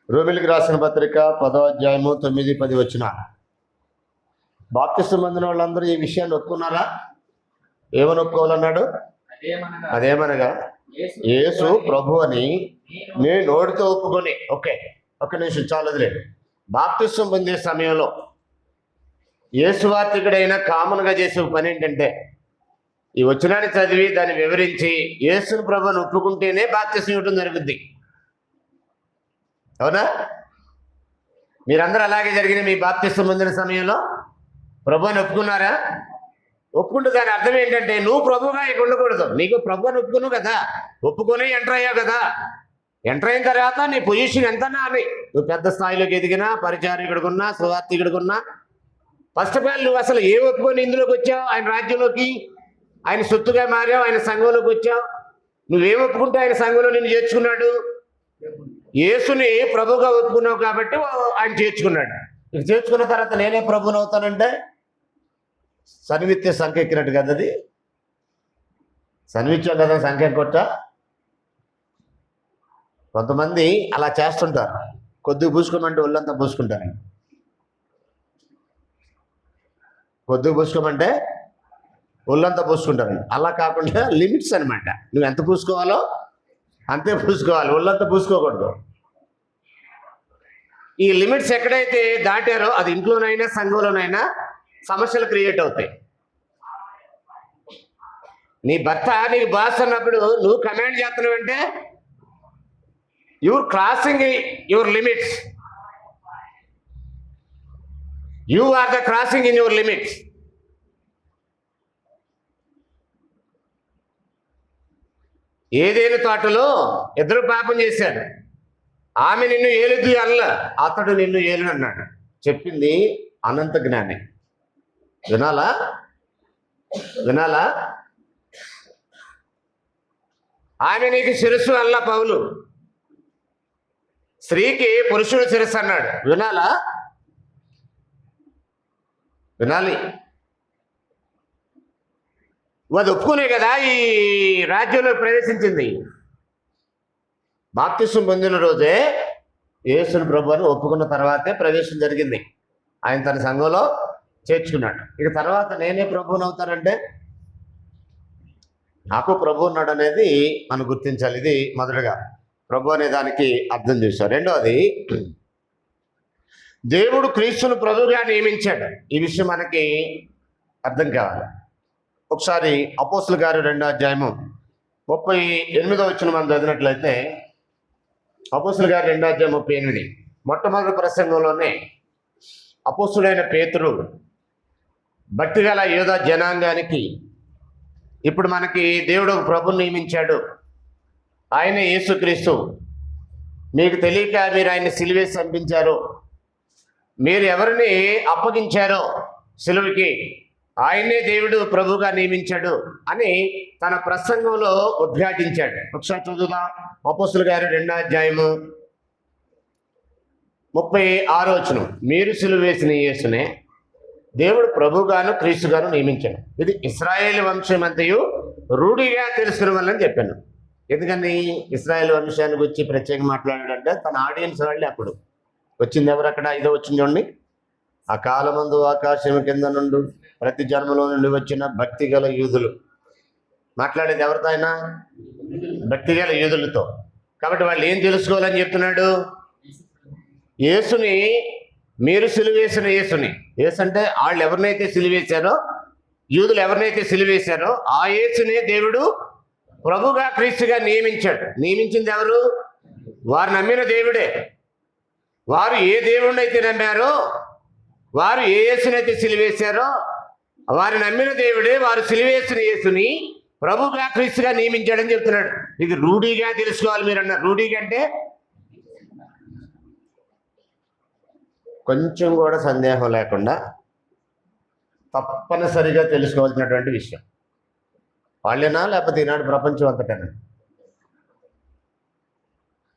రోమిలికి రాసిన పత్రిక 10వ అధ్యాయము 9-10 వచనాలు. బాప్తిసం పొందిన వాళ్ళందరూ ఈ విషయాన్ని ఒప్పుకున్నారా? ఏమని ఒప్పుకోవాలన్నాడు? అదేమనగా యేసు ప్రభు అని నేను నోటితో ఒప్పుకొని. ఒక్క నిమిషం చాలు, వదిలేదు. బాప్తిసం పొందే సమయంలో యేసువార్తికుడైనా కామన్గా చేసే పని ఏంటంటే ఈ వచనాన్ని చదివి దాన్ని వివరించి యేసుని ప్రభుని ఒప్పుకుంటేనే బాప్తిసం ఇవ్వడం జరుగుద్ది. అవునా? మీరందరూ అలాగే జరిగిన మీ బాప్తిసం పొందిన సమయంలో ప్రభుని ఒప్పుకున్నారా? ఒప్పుకుంటే దాని అర్థం ఏంటంటే నువ్వు ప్రభుగా ఇక ఉండకూడదు. నీకు ప్రభుని ఒప్పుకున్నావు కదా, ఒప్పుకొని ఎంటర్ అయ్యావు కదా. ఎంటర్ అయిన తర్వాత నీ పొజిషన్ ఎంతనా అని, నువ్వు పెద్ద స్థాయిలోకి ఎదిగినా, పరిచారకుడుకున్నా, సువార్థికుడుకున్నా, ఫస్ట్ ఆఫ్ ఆల్ నువ్వు అసలు ఏం ఒప్పుకొని ఇందులోకి వచ్చావు? ఆయన రాజ్యంలోకి, ఆయన సొత్తుగా మారావు, ఆయన సంఘంలోకి వచ్చావు. నువ్వేం ఒప్పుకుంటే ఆయన సంఘంలో నిన్ను చేర్చుకున్నాడు? యేసుని ప్రభుగా ఒప్పుకున్నావు కాబట్టి ఆయన చేర్చుకున్నాడు. ఇక చేర్చుకున్న తర్వాత నేనే ప్రభుని అవుతానంటే సన్నిత్య సంఖ్య ఎక్కినట్టు కదా. అది సన్నిత్యం కదా, సంఖ్య కొట్టా. కొంతమంది అలా చేస్తుంటారు, కొద్దిగా పూసుకోమంటే ఒళ్ళంతా పూసుకుంటారు. కొద్దిగా పూసుకోమంటే ఒళ్ళంతా పూసుకుంటారు. అలా కాకుండా లిమిట్స్ అనమాట. నువ్వు ఎంత పూసుకోవాలో అంతే పూసుకోవాలి, ఒళ్ళంతా పూసుకోకూడదు. ఈ లిమిట్స్ ఎక్కడైతే దాటారో అది ఇంట్లోనైనా సంఘంలోనైనా సమస్యలు క్రియేట్ అవుతాయి. నీ భర్త నీకు బాస్ అన్నప్పుడు నువ్వు కమాండ్ చేస్తున్నావు అంటే your crossing your limits. You are the crossing in your limits. ఏదేని తోటలో ఇద్దరు పాపం చేశారు. ఆమె నిన్ను ఏలుద్దు అల్ల, అతడు నిన్ను ఏలు అన్నాడు. చెప్పింది అనంత జ్ఞాని. వినాలా? ఆమె నీకు శిరస్సు అల్ల పౌలు, స్త్రీకి పురుషుడు శిరస్సు అన్నాడు. వినాలి. అది ఒప్పుకునే కదా ఈ రాజ్యంలో ప్రవేశించింది. బాప్తిసం పొందిన రోజే యేసుని ప్రభువుని ఒప్పుకున్న తర్వాతే ప్రవేశం జరిగింది. ఆయన తన సంఘంలో చేర్చుకున్నాడు. ఇక తర్వాత నేనే ప్రభువుని అవుతానంటే నాకు ప్రభు ఉన్నాడు అనేది మనం గుర్తించాలి. ఇది మొదటగా ప్రభు అనే దానికి అర్థం చేశారు. రెండవది, దేవుడు క్రీస్తును ప్రభువుగా నియమించాడు. ఈ విషయం మనకి అర్థం కావాలి. ఒకసారి అపోస్తలుల గారు 2వ అధ్యాయము 38వ వచనం మనం చదివినట్లయితే, అపోస్తలుల గారు 2వ అధ్యాయం 38, మొట్టమొదటి ప్రసంగంలోనే అపోస్తలుడైన పేతురు భక్తి గల యోధా జనాంగానికి ఇప్పుడు మనకి దేవుడు ఒక ప్రభుని నియమించాడు, ఆయనే యేసుక్రీస్తు. మీకు తెలియక మీరు ఆయన్ని సిలువేసి చంపించారు, మీరు ఎవరిని అప్పగించారో సిలువకి ఆయన్నే దేవుడు ప్రభువుగా నియమించాడు అని తన ప్రసంగంలో ఉద్ఘాటించాడు. ఒకసారి చదువుదాం. అపోస్తలుల కార్యాలు 2వ అధ్యాయము 36వ వచనం. మీరు సిలువ వేసిన యేసునే దేవుడు ప్రభుగాను క్రీస్తుగాను నియమించాడు. ఇది ఇశ్రాయేలు వంశమంతయు రూఢిగా తెలుసుకున్న వాళ్ళని చెప్పాను. ఎందుకని ఇశ్రాయేల్ వంశాన్ని గురించి ప్రత్యేకంగా మాట్లాడాడంటే తన ఆడియన్స్ వాళ్ళే. అప్పుడు వచ్చింది ఎవరు? అక్కడ 5వ వచనం చూడండి. ఆ కాలమందు ఆకాశం కింద నుండి ప్రతి జన్మలో నుండి వచ్చిన భక్తి గల యూదులు. మాట్లాడేది ఎవరితో? ఆయన భక్తి గల యూదులతో. కాబట్టి వాళ్ళు ఏం తెలుసుకోవాలని చెప్తున్నాడు? యేసుని, మీరు సిలువేసిన యేసుని. యేసు అంటే వాళ్ళు ఎవరినైతే సిలువేశారో, యూదులు ఎవరినైతే సిలువేశారో ఆ యేసునే దేవుడు ప్రభుగా క్రీస్తుగా నియమించాడు. నియమించింది ఎవరు? వారు నమ్మిన దేవుడే. వారు ఏ దేవుడిని అయితే నమ్మారో, వారు ఏ యేసునైతే సిలువేశారో వారు నమ్మిన దేవుడే వారు సిలువేసిన యేసుని ప్రభుగా క్రీస్తుగా నియమించాడని చెప్తున్నాడు. ఇది రూఢిగా తెలుసుకోవాలి మీరు అన్నారు. రూఢిగా అంటే కొంచెం కూడా సందేహం లేకుండా తప్పనిసరిగా తెలుసుకోవాల్సినటువంటి విషయం. వాళ్ళేనా లేకపోతే ఈనాడు ప్రపంచం అంతటేనా?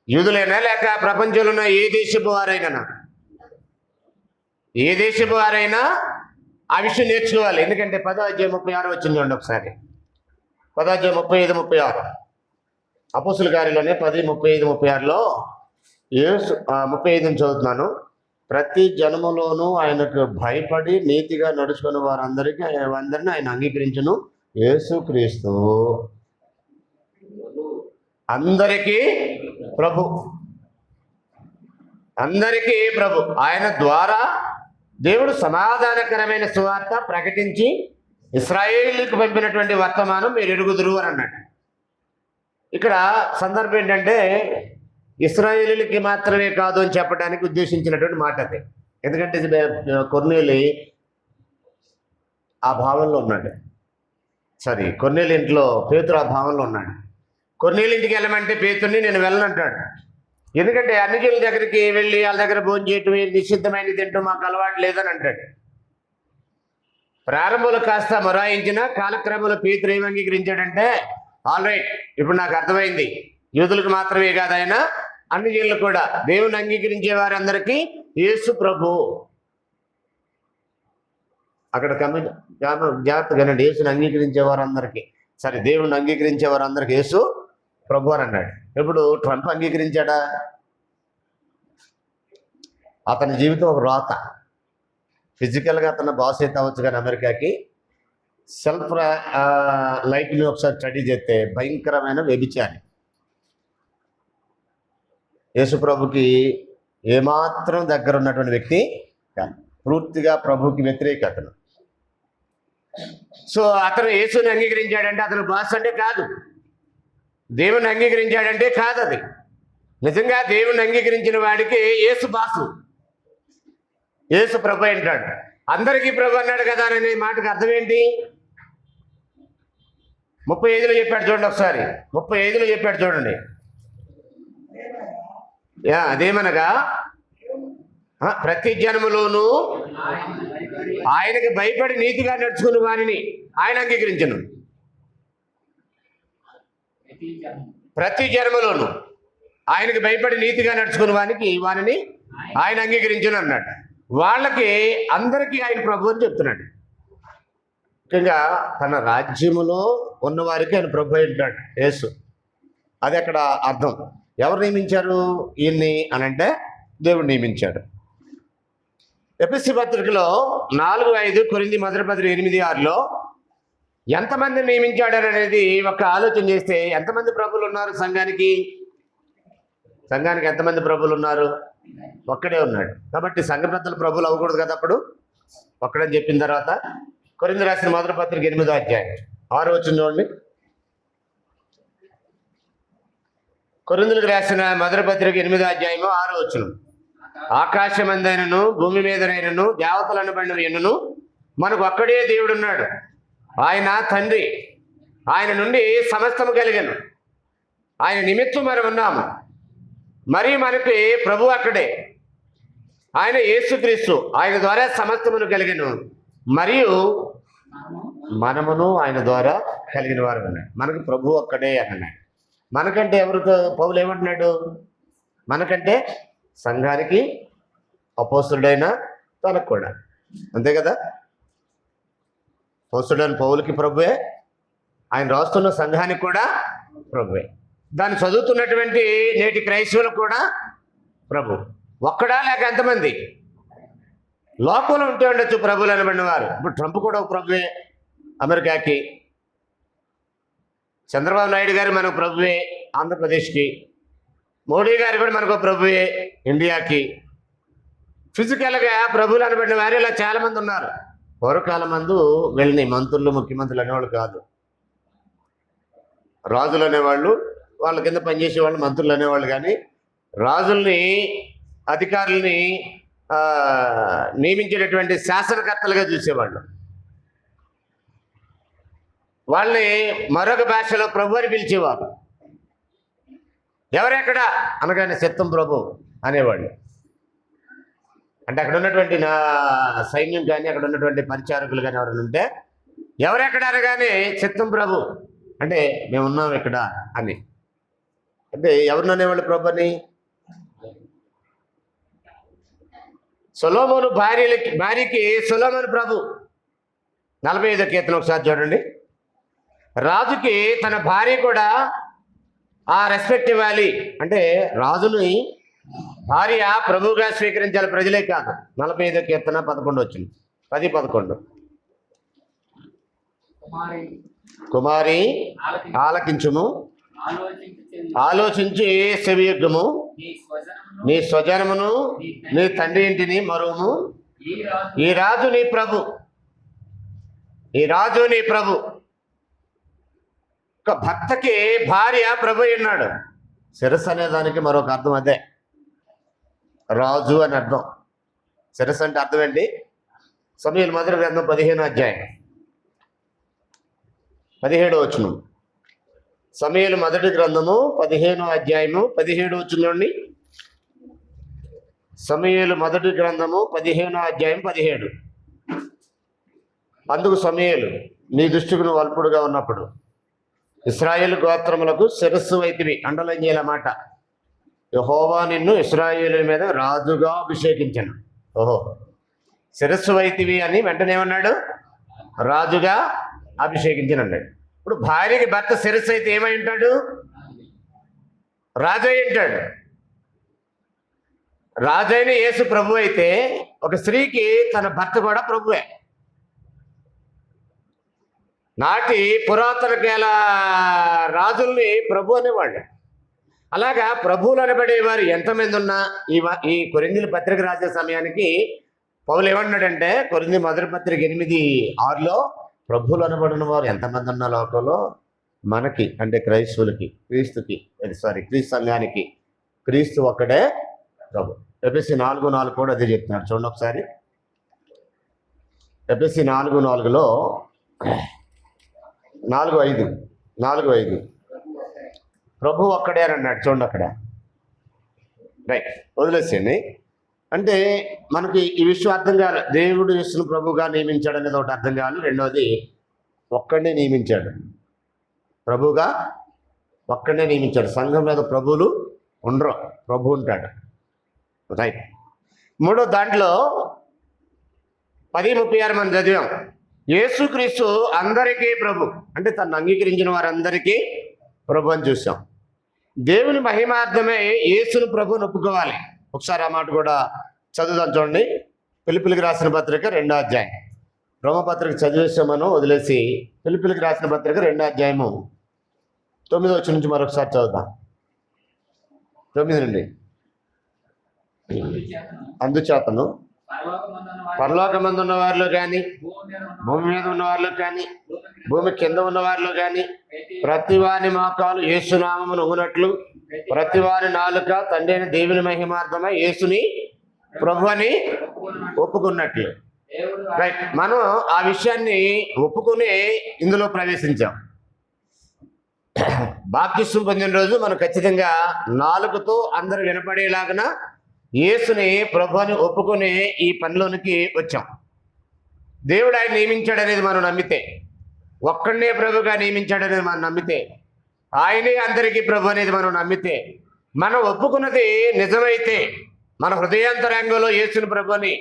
యూదులైనా లేక ప్రపంచంలో ఉన్న ఏ దేశపు వారైనా, ఏ దేశపు వారైనా ఆ విషయం నేర్చుకోవాలి. ఎందుకంటే 10వ అధ్యాయం 36 వచ్చింది చూడండి ఒకసారి. 10వ అధ్యాయం 35, 36 అపోస్తలుల కార్యాలలోనే 10, 35, 36లో యేసు 35 చదువుతున్నాను. ప్రతి జన్మలోనూ ఆయనకు భయపడి నీతిగా నడుచుకున్న వారందరినీ ఆయన అంగీకరించును. యేసుక్రీస్తు అందరికీ ప్రభు, అందరికీ ప్రభు. ఆయన ద్వారా దేవుడు సమాధానకరమైన సువార్త ప్రకటించి ఇశ్రాయేలుకు పంపినటువంటి వర్తమానం మీరు ఎరుగుదురు అని అన్నాడు. ఇక్కడ సందర్భం ఏంటంటే ఇశ్రాయేలులకి మాత్రమే కాదు అని చెప్పడానికి ఉద్దేశించినటువంటి మాట అది. ఎందుకంటే కొర్నేలి ఆ భావంలో ఉన్నాడు. కొర్నేలి ఇంట్లో పేతురు ఆ భావంలో ఉన్నాడు. కొర్నేలి ఇంటికి వెళ్ళమంటే పేతుర్ని నేను వెళ్ళనంటాడు. ఎందుకంటే అన్ని జనుల దగ్గరికి వెళ్ళి వాళ్ళ దగ్గర భోజనం చేయటం నిషిద్ధమైనది తింటూ మాకు అలవాటు లేదని అంటాడు. ప్రారంభంలో కాస్త మొరాయించిన కాలక్రమంలో పేతురు ఏం అంగీకరించాడంటే, ఆల్ రైట్, ఇప్పుడు నాకు అర్థమైంది, యూదులకు మాత్రమే కాదు ఆయన అన్ని జనులు కూడా దేవుని అంగీకరించే వారందరికీ యేసు ప్రభు. అక్కడ జాగ్రత్తగానండి. యేసుని అంగీకరించే వారందరికీ, దేవుని అంగీకరించే వారందరికీ యేసు ప్రభు అని అన్నాడు. ఇప్పుడు ట్రంప్ అంగీకరించాడా? అతని జీవితం ఒక రాత. ఫిజికల్గా అతను బాస్ అయితే అవ్వచ్చు, కానీ అమెరికాకి సెల్ఫ్ లైఫ్ని ఒకసారి స్టడీ చేస్తే భయంకరమైన వ్యభిచారి. యేసు ప్రభుకి ఏమాత్రం దగ్గర ఉన్నటువంటి వ్యక్తి కాదు. పూర్తిగా ప్రభుకి వ్యతిరేక అతను. సో అతను యేసుని అంగీకరించాడంటే అతను బాస్ అంటే కాదు. దేవుని అంగీకరించాడంటే కాదు. అది నిజంగా దేవుని అంగీకరించిన వాడికి యేసు బాసు, యేసు ప్రభు అంటాడు. అందరికీ ప్రభు అన్నాడు కదా అనే మాటకు అర్థం ఏంటి? 35లో చెప్పాడు చూడండి ఒకసారి. 35లో చెప్పాడు చూడండి. అదేమనగా ప్రతి జన్మలోనూ ఆయనకి భయపడి నీతిగా నడుచుకున్న వారిని ఆయన అంగీకరించను. ప్రతి జన్మలోనూ ఆయనకి భయపడి నీతిగా నడుచుకున్న వారిని ఆయన అంగీకరించను అన్నాడు. వాళ్ళకి అందరికీ ఆయన ప్రభు అని చెప్తున్నాడు. ముఖ్యంగా తన రాజ్యములో ఉన్నవారికి ఆయన ప్రభు అంటాడు యేసు. అది అక్కడ అర్థం. ఎవరు నియమించారు ఈయన్ని అని అంటే దేవుడు నియమించాడు. ఎఫెసీ పత్రికలో 4:5, కొరింథీ మొదటి పత్రిక 8:6లో ఎంతమంది నియమించాడు అనేది ఒక ఆలోచన చేస్తే ఎంతమంది ప్రభువులు ఉన్నారు సంఘానికి? ఎంతమంది ప్రభువులు ఉన్నారు? ఒక్కడే ఉన్నాడు. కాబట్టి సంఘ పెద్దలు ప్రభువులు అవ్వకూడదు కదా. అప్పుడు ఒక్కడని చెప్పిన తర్వాత కొరింథీ రాసిన మొదటి పత్రిక 8వ అధ్యాయం 6 వచనం చూడండి. కొరింథీలకు రాసిన మొదటి పత్రిక 8వ అధ్యాయము 6 వచనం. ఆకాశమందైనను భూమి మీదనైనను దేవతలను బండినను మనకు ఒక్కడే దేవుడు ఉన్నాడు, ఆయన తండ్రి. ఆయన నుండి సమస్తము కలిగను, ఆయన నిమిత్తం మనం ఉన్నాము. మరి మనకి ప్రభు అక్కడే. ఆయన యేసుక్రీస్తు, ఆయన ద్వారా సమస్తమును కలిగెను, మరియు మనమును ఆయన ద్వారా కలిగిన వారు అన్నాడు. మనకు ప్రభు ఒక్కడే అన్నాడు. మనకంటే ఎవరితో పౌలు ఏమంటున్నాడు? మనకంటే సంఘానికి అపోస్తుడైన తనకు కూడా, అంతే కదా. అపోస్తుడైన పౌలుకి ప్రభువే, ఆయన రాస్తున్న సంఘానికి కూడా ప్రభువే, దాన్ని చదువుతున్నటువంటి నేటి క్రైస్తవులకు కూడా ప్రభు. ఒక్కడా లేక ఎంతమంది లోకంలో ఉంటే ఉండొచ్చు ప్రభువులు అనబడిన వారు. ఇప్పుడు ట్రంప్ కూడా ఒక ప్రభువే అమెరికాకి, చంద్రబాబు నాయుడు గారు మనకు ప్రభువే ఆంధ్రప్రదేశ్కి, మోడీ గారు కూడా మనకు ప్రభువే ఇండియాకి. ఫిజికల్గా ప్రభువులు అనబడిన వారు ఇలా చాలామంది ఉన్నారు. పూర్వకాలం మందు వెళ్ళినాయి మంత్రులు, ముఖ్యమంత్రులు అనేవాళ్ళు కాదు. రాజులు అనేవాళ్ళు, వాళ్ళ కింద పనిచేసేవాళ్ళు మంత్రులు అనేవాళ్ళు. కానీ రాజుల్ని, అధికారుల్ని నియమించేటటువంటి శాసనకర్తలుగా చూసేవాళ్ళు. వాళ్ళని మరొక భాషలో ప్రభు అని పిలిచేవారు. ఎవరెక్కడ అనగానే చిత్తం ప్రభు అనేవాళ్ళు. అంటే అక్కడ ఉన్నటువంటి నా సైన్యం కానీ, అక్కడ ఉన్నటువంటి పరిచారకులు కానీ ఎవరైనా ఉంటే ఎవరెక్కడ అనగానే చిత్తం ప్రభు అంటే మేమున్నాం ఇక్కడ అని. అంటే ఎవరిని అనేవాళ్ళు ప్రభు అని? సొలొమోను భార్యకి సొలొమోను ప్రభు. 45వ కీర్తన ఒకసారి చూడండి. రాజుకి తన భార్య కూడా ఆ రెస్పెక్ట్ ఇవ్వాలి. అంటే రాజుని భార్య ప్రభువుగా స్వీకరించాలి, ప్రజలే కాదు. 45వ కీర్తన 11 వచ్చింది, 10-11. కుమారి ఆలకించుము, ఆలోచించి సెవియొగ్గుము, నీ స్వజనమును నీ తండ్రి ఇంటిని మరువుము. ఈ రాజు నీ ప్రభు, ఈ రాజు నీ ప్రభు. ఒక భర్తకి భార్య ప్రభు అన్నాడు. శిరస్సు అనే దానికి మరొక అర్థం అదే, రాజు అని అర్థం. శిరస్సు అంటే అర్థం ఏంటి? సమూయేలు మొదటి గ్రంథం 15వ అధ్యాయం 17వ వచనం. సమూయేలు మొదటి గ్రంథము 15వ అధ్యాయము 17వ వచనంలోని. సమూయేలు మొదటి గ్రంథము 15వ అధ్యాయం 17. అందుకు సమూయేలు, నీ దృష్టికి నువ్వు అల్పుడుగా ఉన్నప్పుడు ఇశ్రాయేలు గోత్రములకు శిరస్సు వైతివి. అండర్లైన్ చేయాల మాట. యెహోవా నిన్ను ఇశ్రాయేలు మీద రాజుగా అభిషేకించను. ఓహో, శిరస్సు వైతివి అని వెంటనే ఏమన్నాడు? రాజుగా అభిషేకించను అన్నాడు. ఇప్పుడు భార్యకి భర్త శిరస్సు అయితే ఏమై ఉంటాడు? రాజు అయి ఉంటాడు. రాజైన యేసు ప్రభు అయితే ఒక స్త్రీకి తన భర్త కూడా ప్రభువే. నాటి పురాతన కాల రాజుల్ని ప్రభు అనేవాళ్ళు. అలాగా ప్రభువులు అనబడేవారు ఎంతమంది ఉన్నా ఈ కొరింథీయుల పత్రిక రాసే సమయానికి పౌలు ఏమన్నాడంటే, కొరింథీ మొదటి పత్రిక 8:6లో ప్రభువులు అనబడిన వారు ఎంతమంది ఉన్న లోకంలో మనకి, అంటే క్రైస్తవులకి, క్రీస్తు సంఘానికి క్రీస్తు ఒక్కడే ప్రభు. ఎఫెసీ 4:4 కూడా అదే చెప్తున్నారు. చూడండి ఒకసారి. ఎఫెసీ 4:4లో 4:5 ప్రభు ఒక్కడే అని అన్నాడు. చూడండి అక్కడ. రైట్, వదిలేసేయండి. అంటే మనకి ఈ విషయం అర్థం కావాలి. దేవుడు యేసును ప్రభుగా నియమించాడు అనేది ఒకటి అర్థం కావాలి. రెండవది, ఒక్కడే నియమించాడు, ప్రభుగా ఒక్కడే నియమించాడు. సంఘం మీద ప్రభువులు ఉండరు, ప్రభు ఉంటాడు. రైట్. మూడో దాంట్లో 10:36 మనం చదివాం. యేసుక్రీస్తు అందరికీ ప్రభు, అంటే తను అంగీకరించిన వారందరికీ ప్రభు అని చూసాం. దేవుని మహిమార్థమే యేసును ప్రభుని ఒప్పుకోవాలి. ఒకసారి ఆ మాట కూడా చదువుదాం. చూడండి. ఫిలిప్పీయులకు రాసిన పత్రిక 2వ అధ్యాయం. రోమపత్రిక చదివేసామను వదిలేసి ఫిలిప్పీయులకు రాసిన పత్రిక 2వ అధ్యాయము 9వ వచనం నుంచి మరొకసారి చదువుదాం. 9 నుండి. అందుచేతను పరలోకమందున్న వారిలో కానీ, భూమి మీద ఉన్న వారిలో కానీ, భూమి కింద ఉన్న వారిలో కానీ ప్రతివాని మోకాలు యేసునామమును ఊనట్లు, ప్రతివాని నాలుక తండ్రి అయిన దేవుని మహిమార్థమై యేసుని ప్రభు అని ఒప్పుకున్నట్లు. రైట్. మనం ఆ విషయాన్ని ఒప్పుకుని ఇందులో ప్రవేశించాం. బాప్తిస్మం పొందిన రోజు మనం ఖచ్చితంగా నాలుకతో అందరూ వినపడేలాగా యేసుని ప్రభు అని ఒప్పుకొని ఈ పనిలోనికి వచ్చాం. దేవుడు ఆయన నియమించాడనేది మనం నమ్మితే, ఒక్కడనే ప్రభుగా నియమించాడనేది మనం నమ్మితే, ఆయనే అందరికీ ప్రభు అనేది మనం నమ్మితే, మనం ఒప్పుకున్నది నిజమైతే, మన హృదయాంతరంగంలో యేసుని ప్రభు అని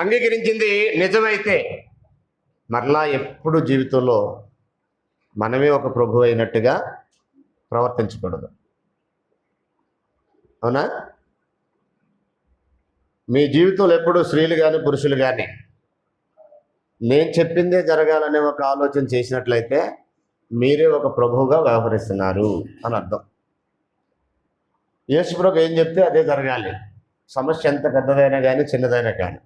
అంగీకరించింది నిజమైతే, మరలా ఎప్పుడు జీవితంలో మనమే ఒక ప్రభు అయినట్టుగా ప్రవర్తించకూడదు. అవునా? మీ జీవితంలో ఎప్పుడు స్త్రీలు కానీ పురుషులు కానీ నేను చెప్పిందే జరగాలనే ఒక ఆలోచన చేసినట్లయితే మీరే ఒక ప్రభువుగా వ్యవహరిస్తున్నారు అని అర్థం. యేసు ప్రభు ఏం చెప్తే అదే జరగాలి. సమస్య ఎంత పెద్దదైనా కానీ చిన్నదైనా కానీ.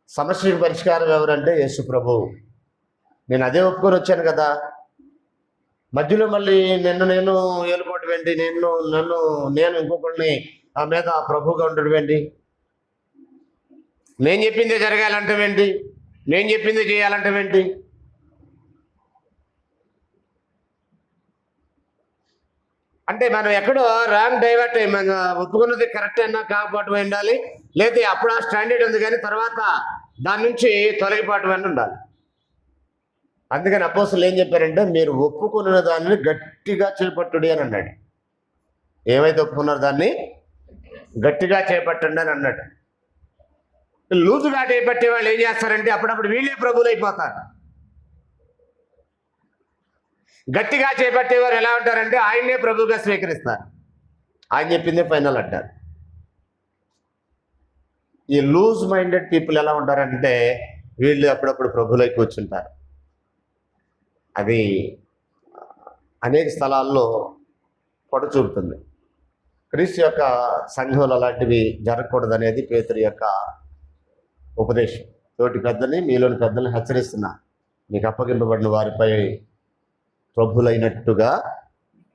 సమస్యకు పరిష్కారం ఎవరంటే యేసు ప్రభు. నేను అదే ఒప్పుకొని వచ్చాను కదా, మధ్యలో మళ్ళీ నేను ఏలుకోవటం ఏంటి, నేను ఇంకొకరిని ఆ మీద ప్రభువుగా ఉండడం ఏంటి, నేను చెప్పిందే జరగాలంటే ఏంటి, నేను చెప్పిందే చేయాలంటే ఏంటి? అంటే మనం ఎక్కడో రాంగ్ డైవర్ట్ అయ్యి మనం ఒప్పుకున్నది కరెక్ట్ అయినా కాకపోవటం ఉండాలి, లేదా అప్పుడు ఆ స్టాండర్డ్ ఉంది కానీ తర్వాత దాని నుంచి తొలగిపోవటం అని ఉండాలి. అందుకని అపోస్తలులు ఏం చెప్పారంటే మీరు ఒప్పుకున్న దాన్ని గట్టిగా చేపట్టుడి అని అన్నాడు. ఏమైతే ఒప్పుకున్నారో దాన్ని గట్టిగా చేపట్టండి అని అన్నాడు. లూజుగా చేపట్టే వాళ్ళు ఏం చేస్తారంటే అప్పుడప్పుడు వీళ్ళే ప్రభువులు అయిపోతారు. గట్టిగా చేపట్టేవారు ఎలా ఉంటారంటే ఆయన్నే ప్రభువుగా స్వీకరిస్తారు, ఆయన చెప్పిందే ఫైనల్ అంటారు. ఈ లూజ్ మైండెడ్ పీపుల్ ఎలా ఉంటారంటే వీళ్ళు అప్పుడప్పుడు ప్రభువులై కూర్చుంటారు. అది అనేక స్థలాల్లో పొడ చూపుతుంది. క్రీస్తు యొక్క సంఘంలో అలాంటివి జరగకూడదు అనేది పేతురు యొక్క ఉపదేశం. తోటి పెద్దని మీలోని పెద్దల్ని హెచ్చరిస్తున్నా, మీకు అప్పగింపబడిన వారిపై ప్రభులైనట్టుగా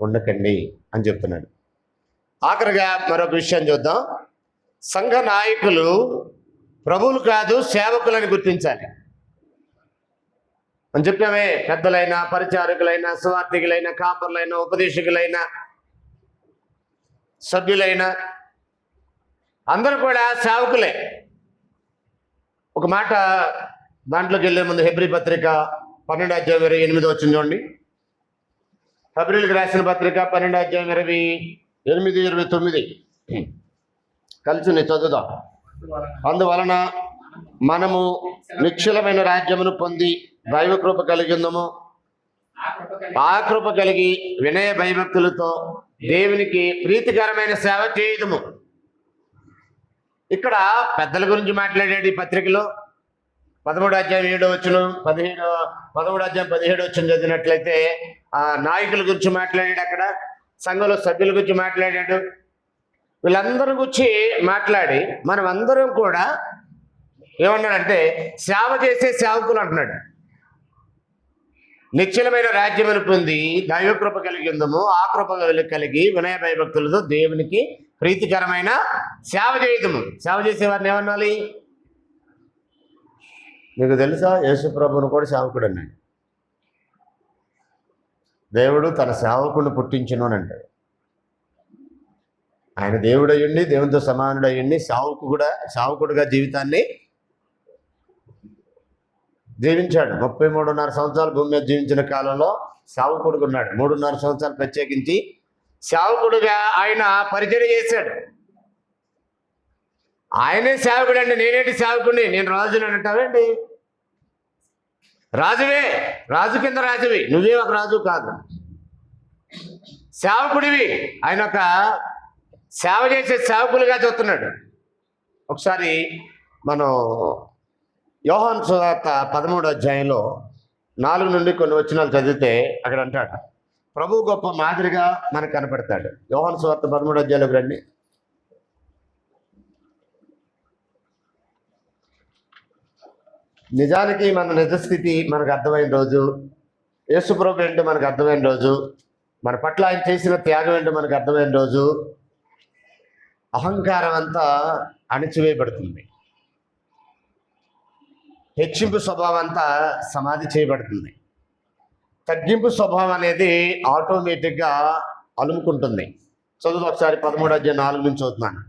ఉండకండి అని చెప్తున్నాడు. ఆఖరిగా మరొక విషయం చూద్దాం. సంఘ నాయకులు ప్రభువులు కాదు సేవకులని గుర్తించాలి అని చెప్పామే. పెద్దలైనా, పరిచారకులైనా, సువార్థికులైనా, కాపర్లైనా, ఉపదేశకులైనా, సభ్యులైనా అందరూ కూడా సేవకులే. ఒక మాట దాంట్లోకి వెళ్ళే ముందు హెబ్రీ పత్రిక 12:28 చూడండి. హెబ్రీలకు రాసిన పత్రిక 12:28-29 కలిసి చదువుదాం. అందువలన మనము నిశ్చలమైన రాజ్యమును పొంది దైవకృప కలిగి ఉందము. ఆ కృప కలిగి వినయ భయభక్తులతో దేవునికి ప్రీతికరమైన సేవ చేయదము. ఇక్కడ పెద్దల గురించి మాట్లాడాడు ఈ పత్రికలో. 13:17 చదివినట్లయితే ఆ నాయకుల గురించి మాట్లాడాడు. అక్కడ సంఘంలో సభ్యుల గురించి మాట్లాడాడు. వీళ్ళందరి గురించి మాట్లాడి మనం అందరం కూడా ఏమన్నాడంటే సేవ చేసే సేవకులు అంటున్నాడు. నిశ్చలమైన రాజ్యమును పొంది దైవకృప కలిగి ఉందము. ఆ కృప కలిగి వినయ భయభక్తులతో దేవునికి ప్రీతికరమైన సేవ చేయదము. సేవ చేసేవారిని ఏమనాలి? మీకు తెలుసా, యేసు ప్రభువును కూడా సేవకుడు అన్నాడు. దేవుడు తన సేవకుడిని పుట్టించును అని అంటాడు. ఆయన దేవుడు అయ్యుండి, దేవునితో సమానుడు అయ్యుండి, సేవకుడుగా జీవితాన్ని జీవించాడు. 33.5 సంవత్సరాలు భూమి మీద జీవించిన కాలంలో సేవకుడుగా ఉన్నాడు. 3.5 సంవత్సరాలు ప్రత్యేకించి సేవకుడుగా ఆయన పరిచయం చేశాడు. ఆయనే సేవకుడు అండి. నేనేంటి సేవకుడిని, నేను రాజుని అంటావేంటి? రాజువే, రాజు కింద రాజువి, నువ్వే ఒక రాజు కాదు, సేవకుడివి. ఆయన ఒక సేవ చేసే సేవకులుగా చూస్తున్నాడు. ఒకసారి మనం యోహాను సువార్త 13:4 నుండి కొన్ని వచనాలు చదివితే అక్కడ అంటాడు, ప్రభు గొప్ప మాదిరిగా మనకు కనపడతాడు. యోహాను సువార్త 13 రండి. నిజానికి మన నిజస్థితి మనకు అర్థమైన రోజు, యేసు ప్రభు ఏంటో మనకు అర్థమైన రోజు, మన పట్ల ఆయన చేసిన త్యాగం ఏంటో మనకు అర్థమైన రోజు, అహంకారం అంతా అణిచివేయబడుతుంది, హెచ్చింపు స్వభావం అంతా సమాధి చేయబడుతుంది, తగ్గింపు స్వభావం అనేది ఆటోమేటిక్గా అలుముకుంటుంది. చదువు ఒకసారి 13:4 నుంచి చదువుతున్నాను.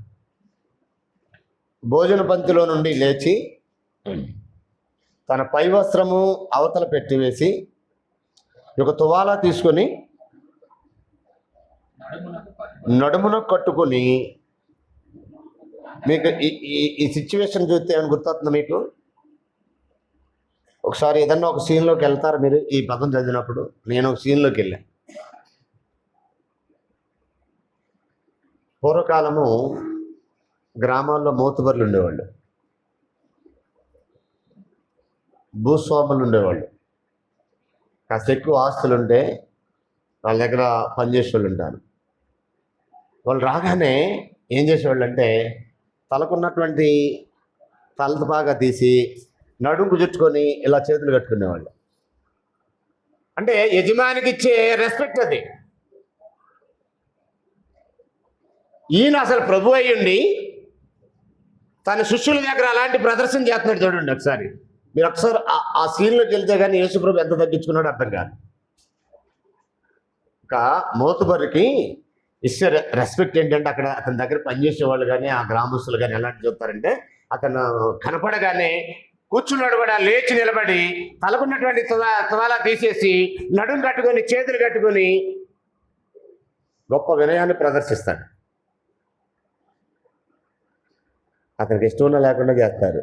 భోజన పంక్తిలో నుండి లేచి తన పై వస్త్రము అవతల పెట్టివేసి ఒక తువాలా తీసుకొని నడుమున కట్టుకొని, మీకు ఈ సిచ్యువేషన్ చూస్తే ఏమైనా గుర్తొస్తుందా మీకు? ఒకసారి ఏదన్నా ఒక సీన్లోకి వెళ్తారు మీరు ఈ పదం చదివినప్పుడు. నేను ఒక సీన్లోకి వెళ్ళాను. పూర్వకాలము గ్రామాల్లో మోతుబర్లు ఉండేవాళ్ళు, భూస్వాములు ఉండేవాళ్ళు. కాస్త ఎక్కువ ఆస్తులు ఉంటే వాళ్ళ దగ్గర పనిచేసే వాళ్ళు ఉంటారు. వాళ్ళు రాగానే ఏం చేసేవాళ్ళు అంటే తలకున్నటువంటి తల బాగా తీసి నడుము కుదుర్చుకొని ఇలా చేతులు కట్టుకునేవాళ్ళు. అంటే యజమానికి ఇచ్చే రెస్పెక్ట్ అది. ఈయన అసలు ప్రభు అయ్యుండి తన శిష్యుల దగ్గర అలాంటి ప్రదర్శన చేస్తున్నాడు. చూడండి ఒకసారి, మీరు ఒకసారి ఆ సీన్లోకి వెళ్తే కానీ యేసు ప్రభు ఎంత తగ్గించుకున్నాడో అర్థం కాదు. ఒక మోతుబరికి ఇచ్చే రెస్పెక్ట్ ఏంటంటే అక్కడ అతని దగ్గర పనిచేసేవాళ్ళు కానీ ఆ గ్రామస్తులు కానీ ఎలాంటి చెప్తారంటే అతను కనపడగానే కూర్చున్నాడు కూడా లేచి నిలబడి తలకున్నటువంటి తువాలా తీసేసి నడుము కట్టుకొని చేతులు కట్టుకొని గొప్ప వినయాన్ని ప్రదర్శిస్తాడు. అతనికి ఇష్టం లేకుండా చేస్తారు.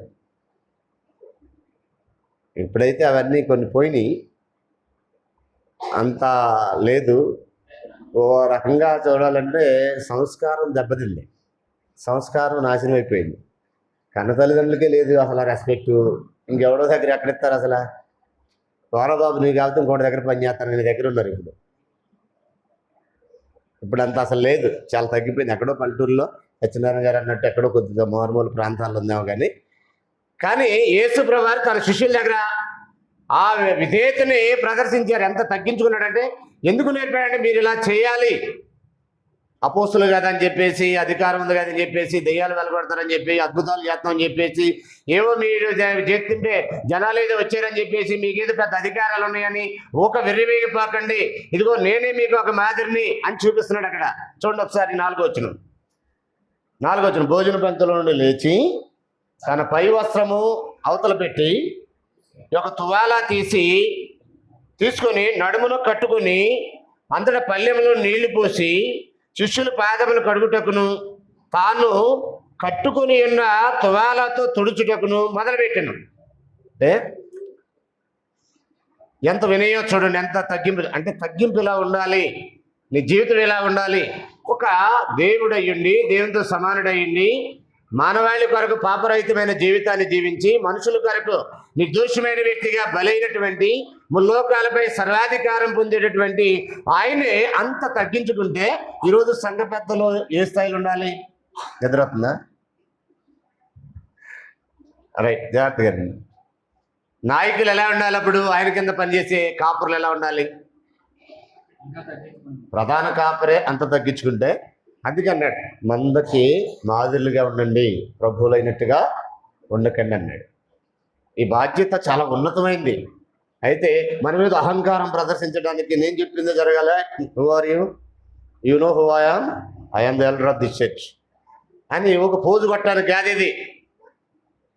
ఇప్పుడైతే అవన్నీ కొన్ని పోయినాయి, అంత లేదు. ఓ రకంగా చూడాలంటే సంస్కారం దెబ్బతింది, సంస్కారం నాశనం అయిపోయింది. కన్న తల్లిదండ్రులకే లేదు అసలు రెస్పెక్ట్. ఇంకెవడో దగ్గర ఎక్కడిస్తారు అసలు? బాబు నీకు వెళ్తే ఇంకోటి దగ్గర పని చేస్తాను, నీ దగ్గర ఉన్నారు. ఇప్పుడు అంత అసలు లేదు, చాలా తగ్గిపోయింది. ఎక్కడో పల్లెటూరులో సత్యనారాయణ గారు అన్నట్టు ఎక్కడో కొద్దిగా మారుమూల ప్రాంతాల్లో ఉందేమో కానీ యేసు ప్రభువారు తన శిష్యుల దగ్గర ఆ విధేయతని ప్రదర్శించారు. ఎంత తగ్గించుకున్నాడంటే, ఎందుకు నేర్పాడంటే మీరు ఇలా చేయాలి, అపోస్తులు కదని చెప్పేసి, అధికారం ఉంది కదని చెప్పేసి, దెయ్యాలు వెలగొడతారని చెప్పి, అద్భుతాలు చేస్తామని చెప్పేసి, ఏవో మీరు చేస్తుంటే జనాలు ఏదో వచ్చారని చెప్పేసి, మీకేదో పెద్ద అధికారాలు ఉన్నాయని ఒక వెర్రివేగిపోకండి, ఇదిగో నేనే మీకు ఒక మాదిరిని అని చూపిస్తున్నాడు అక్కడ. చూడండి ఒకసారి 4వ వచనం. భోజన పంక్తిలో నుండి లేచి తన పై వస్త్రము అవతల పెట్టి ఒక తువాలా తీసుకొని నడుమున కట్టుకుని అంతటా పళ్ళెంలో నీళ్లు పోసి శిష్యుల పాదములు కడుగుటకును తాను కట్టుకుని ఉన్న తువాలాతో తుడుచుటకును మొదలుపెట్టాను. అంటే ఎంత వినయో చూడండి, ఎంత తగ్గింపు. అంటే తగ్గింపు ఇలా ఉండాలి, నీ జీవితం ఎలా ఉండాలి. ఒక దేవుడయ్యుండి, దేవునితో సమానుడయ్యుండి, మానవాళి కొరకు పాపరహితమైన జీవితాన్ని జీవించి మనుషుల కొరకు నిర్దోషమైన వ్యక్తిగా బలైనటువంటి ముల్లోకాలపై సర్వాధికారం పొందేటటువంటి ఆయనే అంత తగ్గించుకుంటే ఈరోజు సంఘ పెద్దలు ఏ స్థాయిలో ఉండాలి? ఎదురవుతుందా? రైట్, జాగ్రత్తగా. నాయకులు ఎలా ఉండాలి? అప్పుడు ఆయన కింద పనిచేసే కాపురులు ఎలా ఉండాలి? ప్రధాన కాపరే అంత తగ్గించుకుంటే, అందుకే అన్నాడు మందకి మాదిరిగా ఉండండి, ప్రభువులైనట్టుగా ఉండకండి అన్నాడు. ఈ బాధ్యత చాలా ఉన్నతమైంది. అయితే మన మీద అహంకారం ప్రదర్శించడానికి నేను చెప్పిందే జరగాల. Who are you? You know who I am the elder of this church అని ఒక పోజు కొట్టడానికి కాదు ఇది.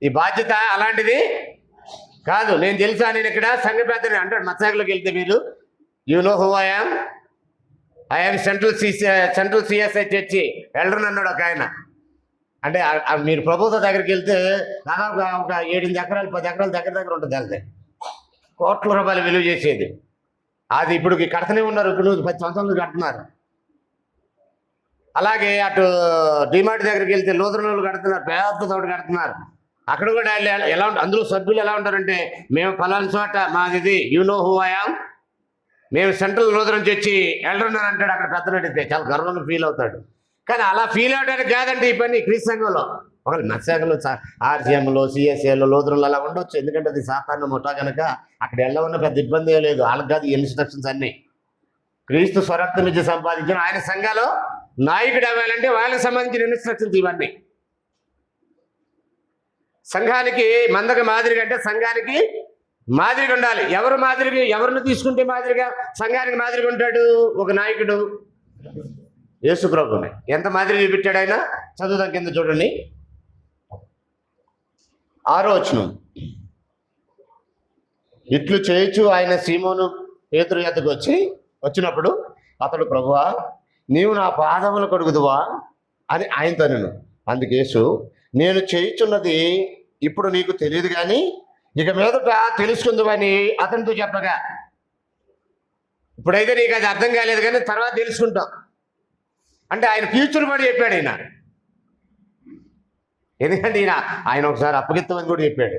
ఈ బాధ్యత అలాంటిది కాదు. నేను తెలుసా, నేను ఇక్కడ సంఘ పెద్దని అంటాడు. మత్స్యాగలోకి వెళ్తే మీరు you know who I am central CSI church elder అన్నాడు ఒక ఆయన. అంటే మీరు ప్రభుత్వ దగ్గరికి వెళ్తే దాదాపు ఒక 7 ఎకరాలు 10 ఎకరాలు దగ్గర ఉంటుంది. వెళ్తే కోట్ల రూపాయలు విలువ చేసేది అది. ఇప్పుడు కడతనే ఉన్నారు, ఇప్పుడు 10 సంవత్సరాలు కడుతున్నారు. అలాగే అటు డిమార్ట్ దగ్గరికి వెళ్తే లూథరన్లు కడుతున్నారు, పెద్ద తోట కడుతున్నారు. అక్కడ కూడా ఎలా ఉంటుంది, అందులో సభ్యులు ఎలా ఉంటారంటే, మేము పలానా చోట మాది you know who I am, మేము సెంట్రల్ లూథరన్ చర్చి ఎల్డర్ అని అంటాడు. అక్కడ పెద్ద నడితే చాలా గర్వంగా ఫీల్ అవుతాడు. కానీ అలా ఫీల్ అవడానికి కాదంటే ఈ పని క్రీస్తు సంఘంలో ఒకవేళ మత్స్యాగంలో ఆర్సీఎంలో సిఎస్ఏలో లూథరన్లు అలా ఉండొచ్చు. ఎందుకంటే అది సాధారణ ముఠా కనుక అక్కడ వెళ్ళవన్న పెద్ద ఇబ్బంది లేదు. వాళ్ళకి కాదు ఇన్స్ట్రక్షన్స్ అన్నీ. క్రీస్తు స్వరత్వం నుంచి సంపాదించిన ఆయన సంఘాలు నాయకుడు అవ్వాలంటే వాళ్ళకి సంబంధించిన ఇన్స్ట్రక్షన్స్ ఇవన్నీ. సంఘానికి మందక మాదిరిగా అంటే సంఘానికి మాదిరిగా ఉండాలి. ఎవరు మాదిరిగా, ఎవరిని తీసుకుంటే మాదిరిగా సంఘానికి మాదిరిగా ఉంటాడు? ఒక నాయకుడు యేసు ప్రభువుని ఎంత మాదిరి చూపించాడు ఆయన. చదువుదాం కింద చూడండి. 6వ వచనం. ఇట్లు చేయొచ్చు ఆయన సీమోను పేతురు యొద్దకు వచ్చినప్పుడు అతడు, ప్రభువా నీవు నా పాదములు కడుగుదువా అని ఆయనతో నేను. అందుకు యేసు, నేను చేయుచున్నది ఇప్పుడు నీకు తెలియదు కానీ ఇక మీదట తెలుసుకుందువని అతనితో చెప్పగా, ఇప్పుడైతే నీకు అది అర్థం కాలేదు కానీ తర్వాత తెలుసుకుంటాం అంటే ఆయన ఫ్యూచర్ కూడా చెప్పాడు ఈయన. ఎందుకంటే ఆయన ఒకసారి అప్పగిస్తామని కూడా చెప్పాడు.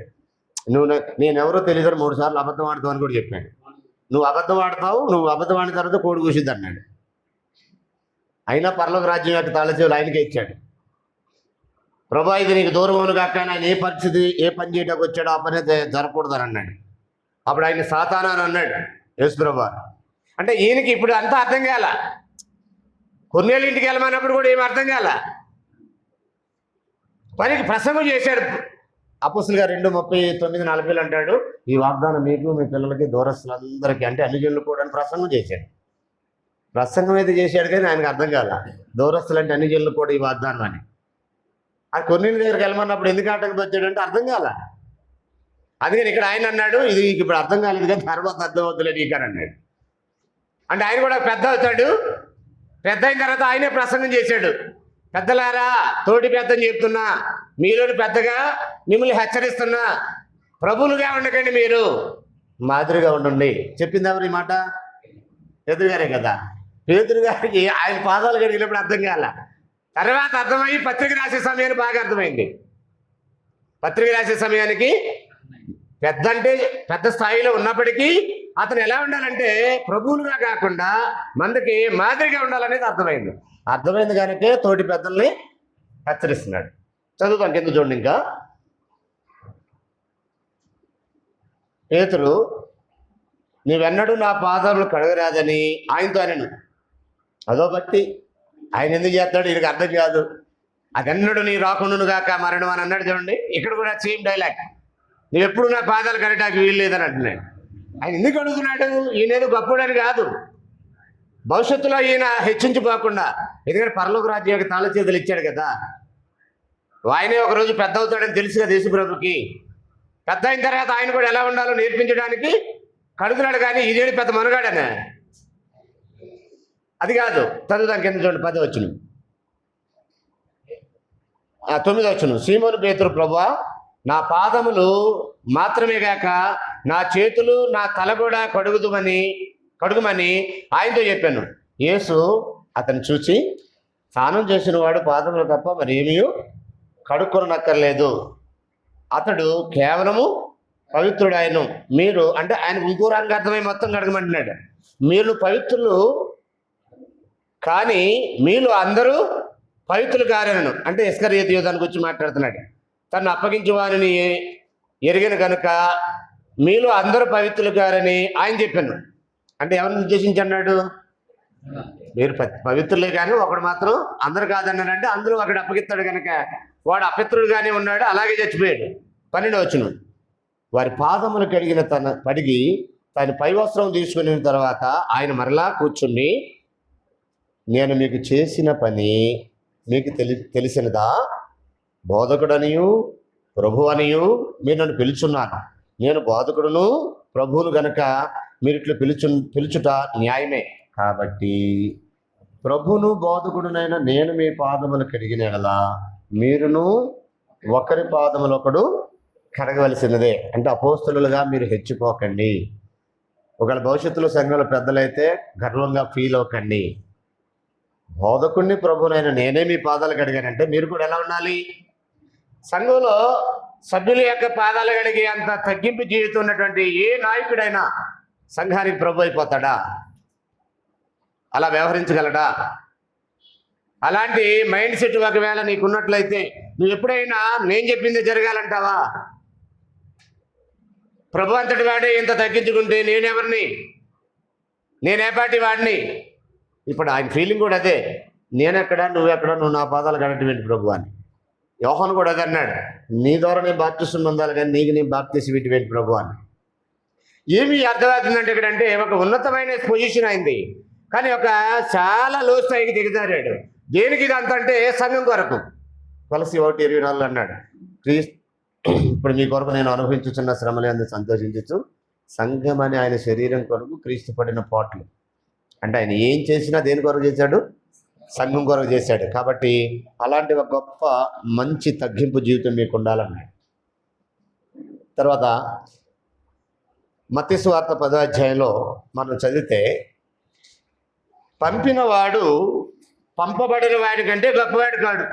నేనెవరో తెలియదు 3 సార్లు అబద్ధం ఆడతావు అని కూడా చెప్పాడు. నువ్వు అబద్ధం ఆడతావు, నువ్వు అబద్ధం ఆడిన తర్వాత కోడి కూసిద్ది అన్నాడు. అయినా పరలోక రాజ్యం యొక్క తాళచేవులు ఆయనకే ఇచ్చాడు. ప్రభా ఇది నీకు దూరం అవును కాక, ఆయన ఏ పరిస్థితి ఏ పని చేయడానికి వచ్చాడో ఆ పని జరగకూడదని అన్నాడు. అప్పుడు ఆయన సాతాను అని అన్నాడు యేసు ప్రభా. అంటే ఈయనకి ఇప్పుడు అంతా అర్థం కాల. కొన్నేళ్ళ ఇంటికి వెళ్ళమన్నప్పుడు కూడా ఏం అర్థం కాల. పనికి ప్రసంగం చేశాడు. అపోస్తలుల గారు 2:39-40 అంటాడు, ఈ వాగ్దానం మీకు మీ పిల్లలకి దూరస్తులందరికీ, అంటే అన్ని జనులు కూడా ప్రసంగం చేశాడు. ప్రసంగం అయితే చేశాడు కానీ ఆయనకు అర్థం కాల. దూరస్తులు అంటే అన్ని జనులు కూడా ఈ వాగ్దానం అని. అది కొన్నేళ్ళ దగ్గరికి వెళ్ళమన్నప్పుడు ఎందుకు ఆటంకం వచ్చాడు అంటే అర్థం కాల. అందుకని ఇక్కడ ఆయన అన్నాడు, ఇది ఇప్పుడు అర్థం కాలేదు కానీ తర్వాత అర్థం అవుతులే నీకు అని అన్నాడు. అంటే ఆయన కూడా పెద్ద అవుతాడు. పెద్ద అయిన తర్వాత ఆయనే ప్రసంగం చేశాడు. పెద్దలారా, తోటి పెద్దని చెప్తున్నా, మీలోని పెద్దగా మిమ్మల్ని హెచ్చరిస్తున్నా, ప్రభువులుగా ఉండకండి, మీరు మాదిరిగా ఉండండి. చెప్పింది ఎవరు ఈ మాట? పేతురు గారే కదా. పేతురు గారికి ఆయన పాదాలు కడిగినప్పుడు అర్థం కాల. తర్వాత అర్థమయ్యి పత్రిక రాసే సమయానికి బాగా అర్థమైంది. పత్రిక రాసే సమయానికి పెద్ద అంటే పెద్ద స్థాయిలో ఉన్నప్పటికీ అతను ఎలా ఉండాలంటే ప్రభువులుగా కాకుండా మందికి మాదిరిగా ఉండాలనేది అర్థమైంది. అర్థమైంది కనుక తోటి పెద్దల్ని హెచ్చరిస్తున్నాడు. చదువుతాం కింద చూడండి. ఇంకా పేతురు, నీవెన్నడూ నా పాదములు కడగరాదని ఆయనతో అనను. అదో భక్తి. ఆయన ఎందుకు చేస్తాడు ఈయనకు అర్థం కాదు. అదెన్నడూ నీ రాకుండును గాక మరణం అని అన్నాడు చూడండి. ఇక్కడ కూడా సేమ్ డైలాగ్. నువ్వు ఎప్పుడు నా పాదాలు కడగటానికి వీలు లేదని అంటున్నాడు. ఆయన ఎందుకు అడుగుతున్నాడు? ఈయనేదో గొప్పడని కాదు, భవిష్యత్తులో ఈయన హెచ్చించిపోకుండా. ఎందుకంటే పరలోక రాజ్యానికి తాళ చేతులు ఇచ్చాడు కదా. ఆయనే ఒకరోజు పెద్ద అవుతాడని తెలుసు కదా యేసుప్రభుకి. పెద్ద అయిన తర్వాత ఆయన కూడా ఎలా ఉండాలో నేర్పించడానికి కడుగుతున్నాడు. కానీ ఇదేడు పెద్ద మనగాడనే అది కాదు. చదువుదాం కింద చూడండి 10వ వచనం. 9వ వచనం. సీమోను పేతురు, ప్రభువా నా పాదములు మాత్రమే గాక నా చేతులు నా తల కూడా కడుగుమని ఆయనతో చెప్పాను. యేసు అతను చూసి, స్నానం చేసిన వాడు పాదములు తప్ప మరి ఏమీ కడుక్కొనక్కర్లేదు, అతడు కేవలము పవిత్రుడాయను. మీరు అంటే ఆయన ఇంకో రంగార్థమై మొత్తం కడగమంటున్నాడు. మీరు పవిత్రులు కానీ మీలో అందరూ పవిత్రులు కారనను. అంటే ఇస్కరియోతు యూదాను గురించి మాట్లాడుతున్నాడు. తను అప్పగించే వారిని ఎరిగిన కనుక మీలో అందరూ పవిత్రులు కారని ఆయన చెప్పాను. అంటే ఎవరిని ఉద్దేశించి అన్నాడు? మీరు పవిత్రులే కానీ ఒకడు మాత్రం అందరు కాదన్నాడంటే అందరూ ఒకడు అప్పగిస్తాడు కనుక వాడు అపవిత్రుడుగానే ఉన్నాడు, అలాగే చచ్చిపోయాడు. 12వ వచనం. వారి పాదములు కడిగిన కడిగి తన పై వస్త్రం తీసుకున్న తర్వాత ఆయన మరలా కూర్చుని, నేను మీకు చేసిన పని మీకు తెలిసినదా? బోధకుడనియు ప్రభు అనియు మీరు నన్ను పిలుచున్నాను. నేను బోధకుడును ప్రభువును గనక మీరు ఇట్లు పిలుచుట న్యాయమే. కాబట్టి ప్రభును బోధకుడునైనా నేను మీ పాదములు కడిగిన ఎడలా మీరును ఒకరి పాదములు ఒకడు కడగవలసినదే. అంటే అపోస్తలులుగా మీరు హెచ్చిపోకండి. ఒకవేళ భవిష్యత్తులో సంఘంలో పెద్దలైతే గర్వంగా ఫీల్ అవ్వకండి. బోధకుడిని ప్రభునైనా నేనే మీ పాదాలు కడిగానంటే మీరు కూడా ఎలా ఉండాలి? సంఘంలో సభ్యుల యొక్క పాదాలు కడిగి అంత తగ్గింపు జీవితం ఉన్నటువంటి ఏ నాయకుడైనా సంఘానికి ప్రభు అయిపోతాడా? అలా వ్యవహరించగలడా? అలాంటి మైండ్ సెట్ ఒకవేళ నీకున్నట్లయితే నువ్వు ఎప్పుడైనా నేను చెప్పింది జరగాలంటావా? ప్రభు అంతటి వాడే ఇంత తగ్గించుకుంటే నేనెవరిని? నేనే పార్టీ వాడిని? ఇప్పుడు ఆయన ఫీలింగ్ కూడా అదే. నేనెక్కడ నువ్వెక్కడ, నువ్వు నా పాదాలు కడటమేంటి ప్రభు అని. యోహాను కూడా అదే అన్నాడు, నీ ద్వారా నేను బాప్తిసం పొందాలి కానీ నీకు నేను బాప్తిసం ఇటువంటి ప్రభు అని. ఏమి అర్థమవుతుందంటే ఇక్కడంటే ఒక ఉన్నతమైన పొజిషన్ అయింది కానీ ఒక చాలా లో స్థాయికి దిగజారాడు. దేనికి ఇది అంత అంటే సంఘం కొరకు. కొలసి 1:24 అన్నాడు, ఇప్పుడు మీ కొరకు నేను అనుభవించుచున్న శ్రమలే అందు సంతోషించచ్చు. సంఘం అని ఆయన శరీరం కొరకు క్రీస్తు పడిన పాటలు. అంటే ఆయన ఏం చేసినా దేని కొరకు చేశాడు? సంఘం కొరకు చేశాడు. కాబట్టి అలాంటి ఒక గొప్ప మంచి తగ్గింపు జీవితం మీకు ఉండాలన్నాడు. తర్వాత మత్తయి సువార్త 10వ అధ్యాయంలో మనం చదివితే, పంపిన వాడు పంపబడిన వాడి కంటే గొప్పవాడు కాడు.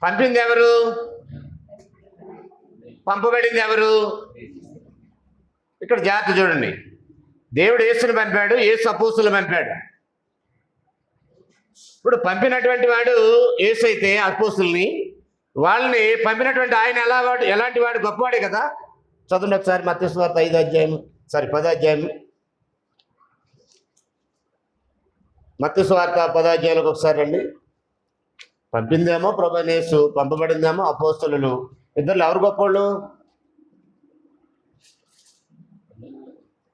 పంపింది ఎవరు? పంపబడింది ఎవరు? ఇక్కడ జాగ్రత్త చూడండి. దేవుడు యేసుని పంపాడు, యేసు అపోస్తులను పంపాడు. ఇప్పుడు పంపినటువంటి వాడు యేసు అయితే అపోస్తుల్ని, వాళ్ళని పంపినటువంటి ఆయన ఎలాంటి వాడు? గొప్పవాడే కదా. చదువుండి ఒకసారి మత్తయి సువార్త 10వ అధ్యాయం. మత్తయి సువార్త 10వ అధ్యాయంలోకి ఒకసారి రండి. పంపిందేమో ప్రభువైన యేసు, పంపబడిందేమో అపోస్తులు. ఇద్దరు ఎవరు గొప్పోళ్ళు?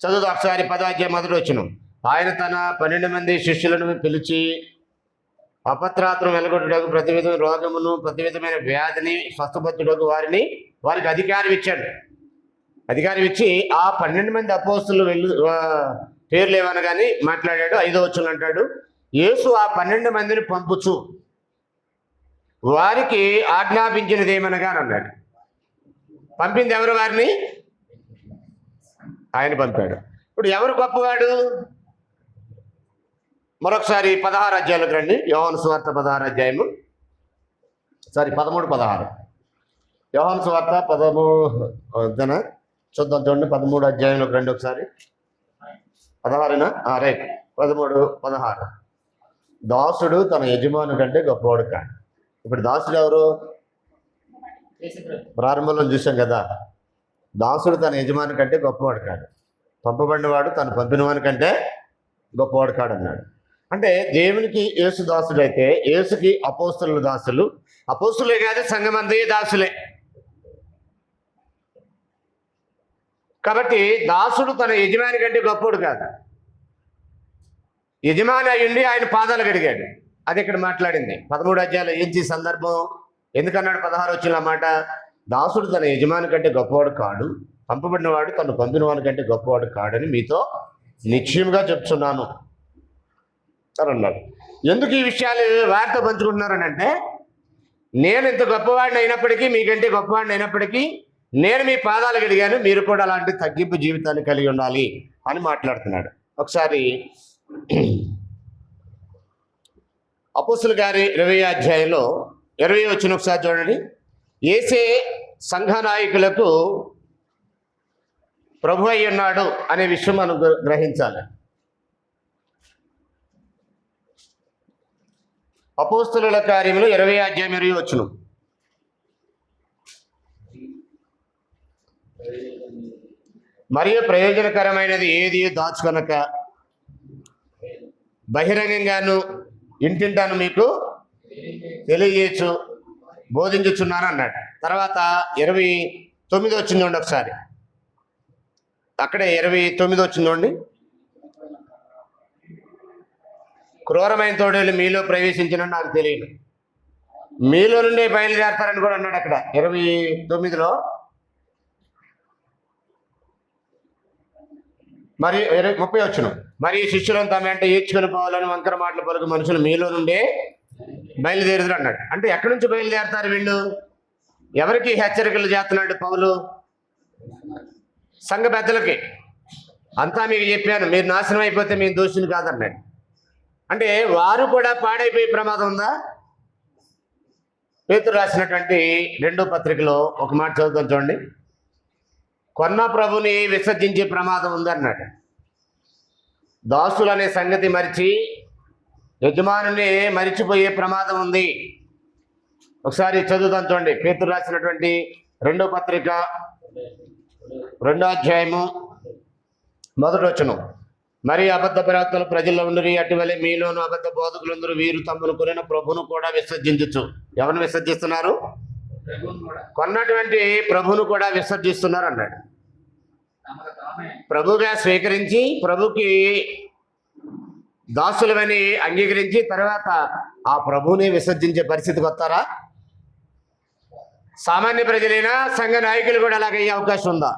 చదువు ఒకసారి 10వ అధ్యాయం 1వ వచనం. ఆయన తన 12 మంది శిష్యులను పిలిచి అపత్రాత్రం వెలగొట్టుటకు, ప్రతి విధమైన రోగమును, ప్రతి విధమైన వ్యాధిని స్వస్థపరచుటకు వారికి అధికారం ఇచ్చాడు. అధికారం ఇచ్చి ఆ 12 మంది అపోస్తులు పేర్లు ఏమనగాని మాట్లాడాడు. 5వ వచనం అంటాడు, యేసు ఆ 12 మందిని పంపుచు వారికి ఆజ్ఞాపించినది ఏమనగా అన్నాడు. పంపింది ఎవరు? వారిని ఆయన పంపాడు. ఇప్పుడు ఎవరు గొప్పవాడు? మరొకసారి 16 అధ్యాయంలోకి రండి. యోహాను సువార్త 16 అధ్యాయము. 13, 16. యోహాను సువార్త 13 చూద్దాం. చూడండి 13 అధ్యాయంలోకి రండి ఒకసారి. 16 రైట్. 13, 16. దాసుడు తన యజమాని కంటే గొప్పవాడు కాదు. ఇప్పుడు దాసుడు ఎవరు? ప్రారంభంలో చూసాం కదా. దాసుడు తన యజమాని కంటే గొప్పవాడు కాడు. పంపబడినవాడు తను పంపిన వాని కంటే గొప్పవాడు కాడు అన్నాడు. అంటే దేవునికి యేసు దాసుడు అయితే యేసుకి అపోస్తులు దాసులు. అపోస్తులే కాదు, సంఘమందే దాసులే. కాబట్టి దాసుడు తన యజమాని కంటే గొప్పవాడు కాదు. యజమాని అయ్యుండి ఆయన పాదాలు కడిగాడు. అది ఇక్కడ మాట్లాడింది 13 అధ్యాయంలో. ఏంటి సందర్భం? ఎందుకన్నాడు 16 వచ్చిన మాట? దాసుడు తన యజమాని కంటే గొప్పవాడు కాడు, పంపబడినవాడు తను పంపిన వాడి కంటే గొప్పవాడు కాడని మీతో నిశ్చయంగా చెప్తున్నాను అని అన్నాడు. ఎందుకు ఈ విషయాలు వారితో పంచుకుంటున్నారని అంటే, నేను ఇంత గొప్పవాడిని అయినప్పటికీ, మీకంటే గొప్పవాడిని అయినప్పటికీ నేను మీ పాదాలు కడిగాను, మీరు కూడా అలాంటి తగ్గింపు జీవితాన్ని కలిగి ఉండాలి అని మాట్లాడుతున్నాడు. ఒకసారి అపోస్తుల గారి 20వ అధ్యాయంలో 20 వచ్చిన ఒకసారి చూడండి. యేసే సంఘ నాయకులకు ప్రభు అయి ఉన్నాడు అనే విషయం మనం గ్రహించాలి. అపోస్తుల కార్యములు 20వ అధ్యాయం 20 వచ్చును. మరియు ప్రయోజనకరమైనది ఏది దాచుకొనక బహిరంగంగాను ఇంటింటాను మీకు తెలియజేయచ్చు, బోధించుచున్నాను అన్నాడు. తర్వాత 29 వచ్చిందండి ఒకసారి. అక్కడే 29 వచ్చిందండి. క్రూరమైన తోడేళ్ళు మీలో ప్రవేశించిన నాకు తెలియదు, మీలో నుండే బయలుదేరతారని కూడా అన్నాడు అక్కడ 29లో. మరి 30 వచ్చును. మరి శిష్యులను తమ వెంట ఈడ్చుకొని పోవాలని వంకర మాటలు పలుకు మనుషులు మీలో నుండే బయలుదేరుదురు అన్నాడు. అంటే ఎక్కడి నుంచి బయలుదేరతారు వీళ్ళు? ఎవరికి హెచ్చరికలు చేస్తున్నాడు పౌలు? సంఘ పెద్దలకి. అంతా మీకు చెప్పాను, మీరు నాశనం అయిపోతే మేము దోషులు కాదన్నాడు. అంటే వారు కూడా పాడైపోయే ప్రమాదం ఉందా? పేతురు రాసినటువంటి 2వ పత్రికలో ఒక మాట చదువుతాం చూడండి. కొన్న ప్రభుని విసర్జించే ప్రమాదం ఉందన్నాడు. దాసులు అనే సంగతి మరిచి యజమానుని మరిచిపోయే ప్రమాదం ఉంది. ఒకసారి చదువుతాం చూడండి. పేతురు రాసినటువంటి 2వ పత్రిక 2వ అధ్యాయము 1వ వచనం. మరి అబద్ధ ప్రవక్తలు ప్రజల్లో ఉండి అటువలే మీలోను అబద్ధ బోధకులందరూ వీరు తమను కొనిన ప్రభును కూడా విసర్జించచ్చు. ఎవరిని విసర్జిస్తున్నారు? కొన్నటువంటి ప్రభును కూడా విసర్జిస్తున్నారు అన్నాడు. ప్రభుగా స్వీకరించి ప్రభుకి దాసులమని అంగీకరించి తర్వాత ఆ ప్రభుని విసర్జించే పరిస్థితికి వస్తారా? సామాన్య ప్రజలైనా సంఘ నాయకులు కూడా అలాగే అయ్యే అవకాశం ఉందా?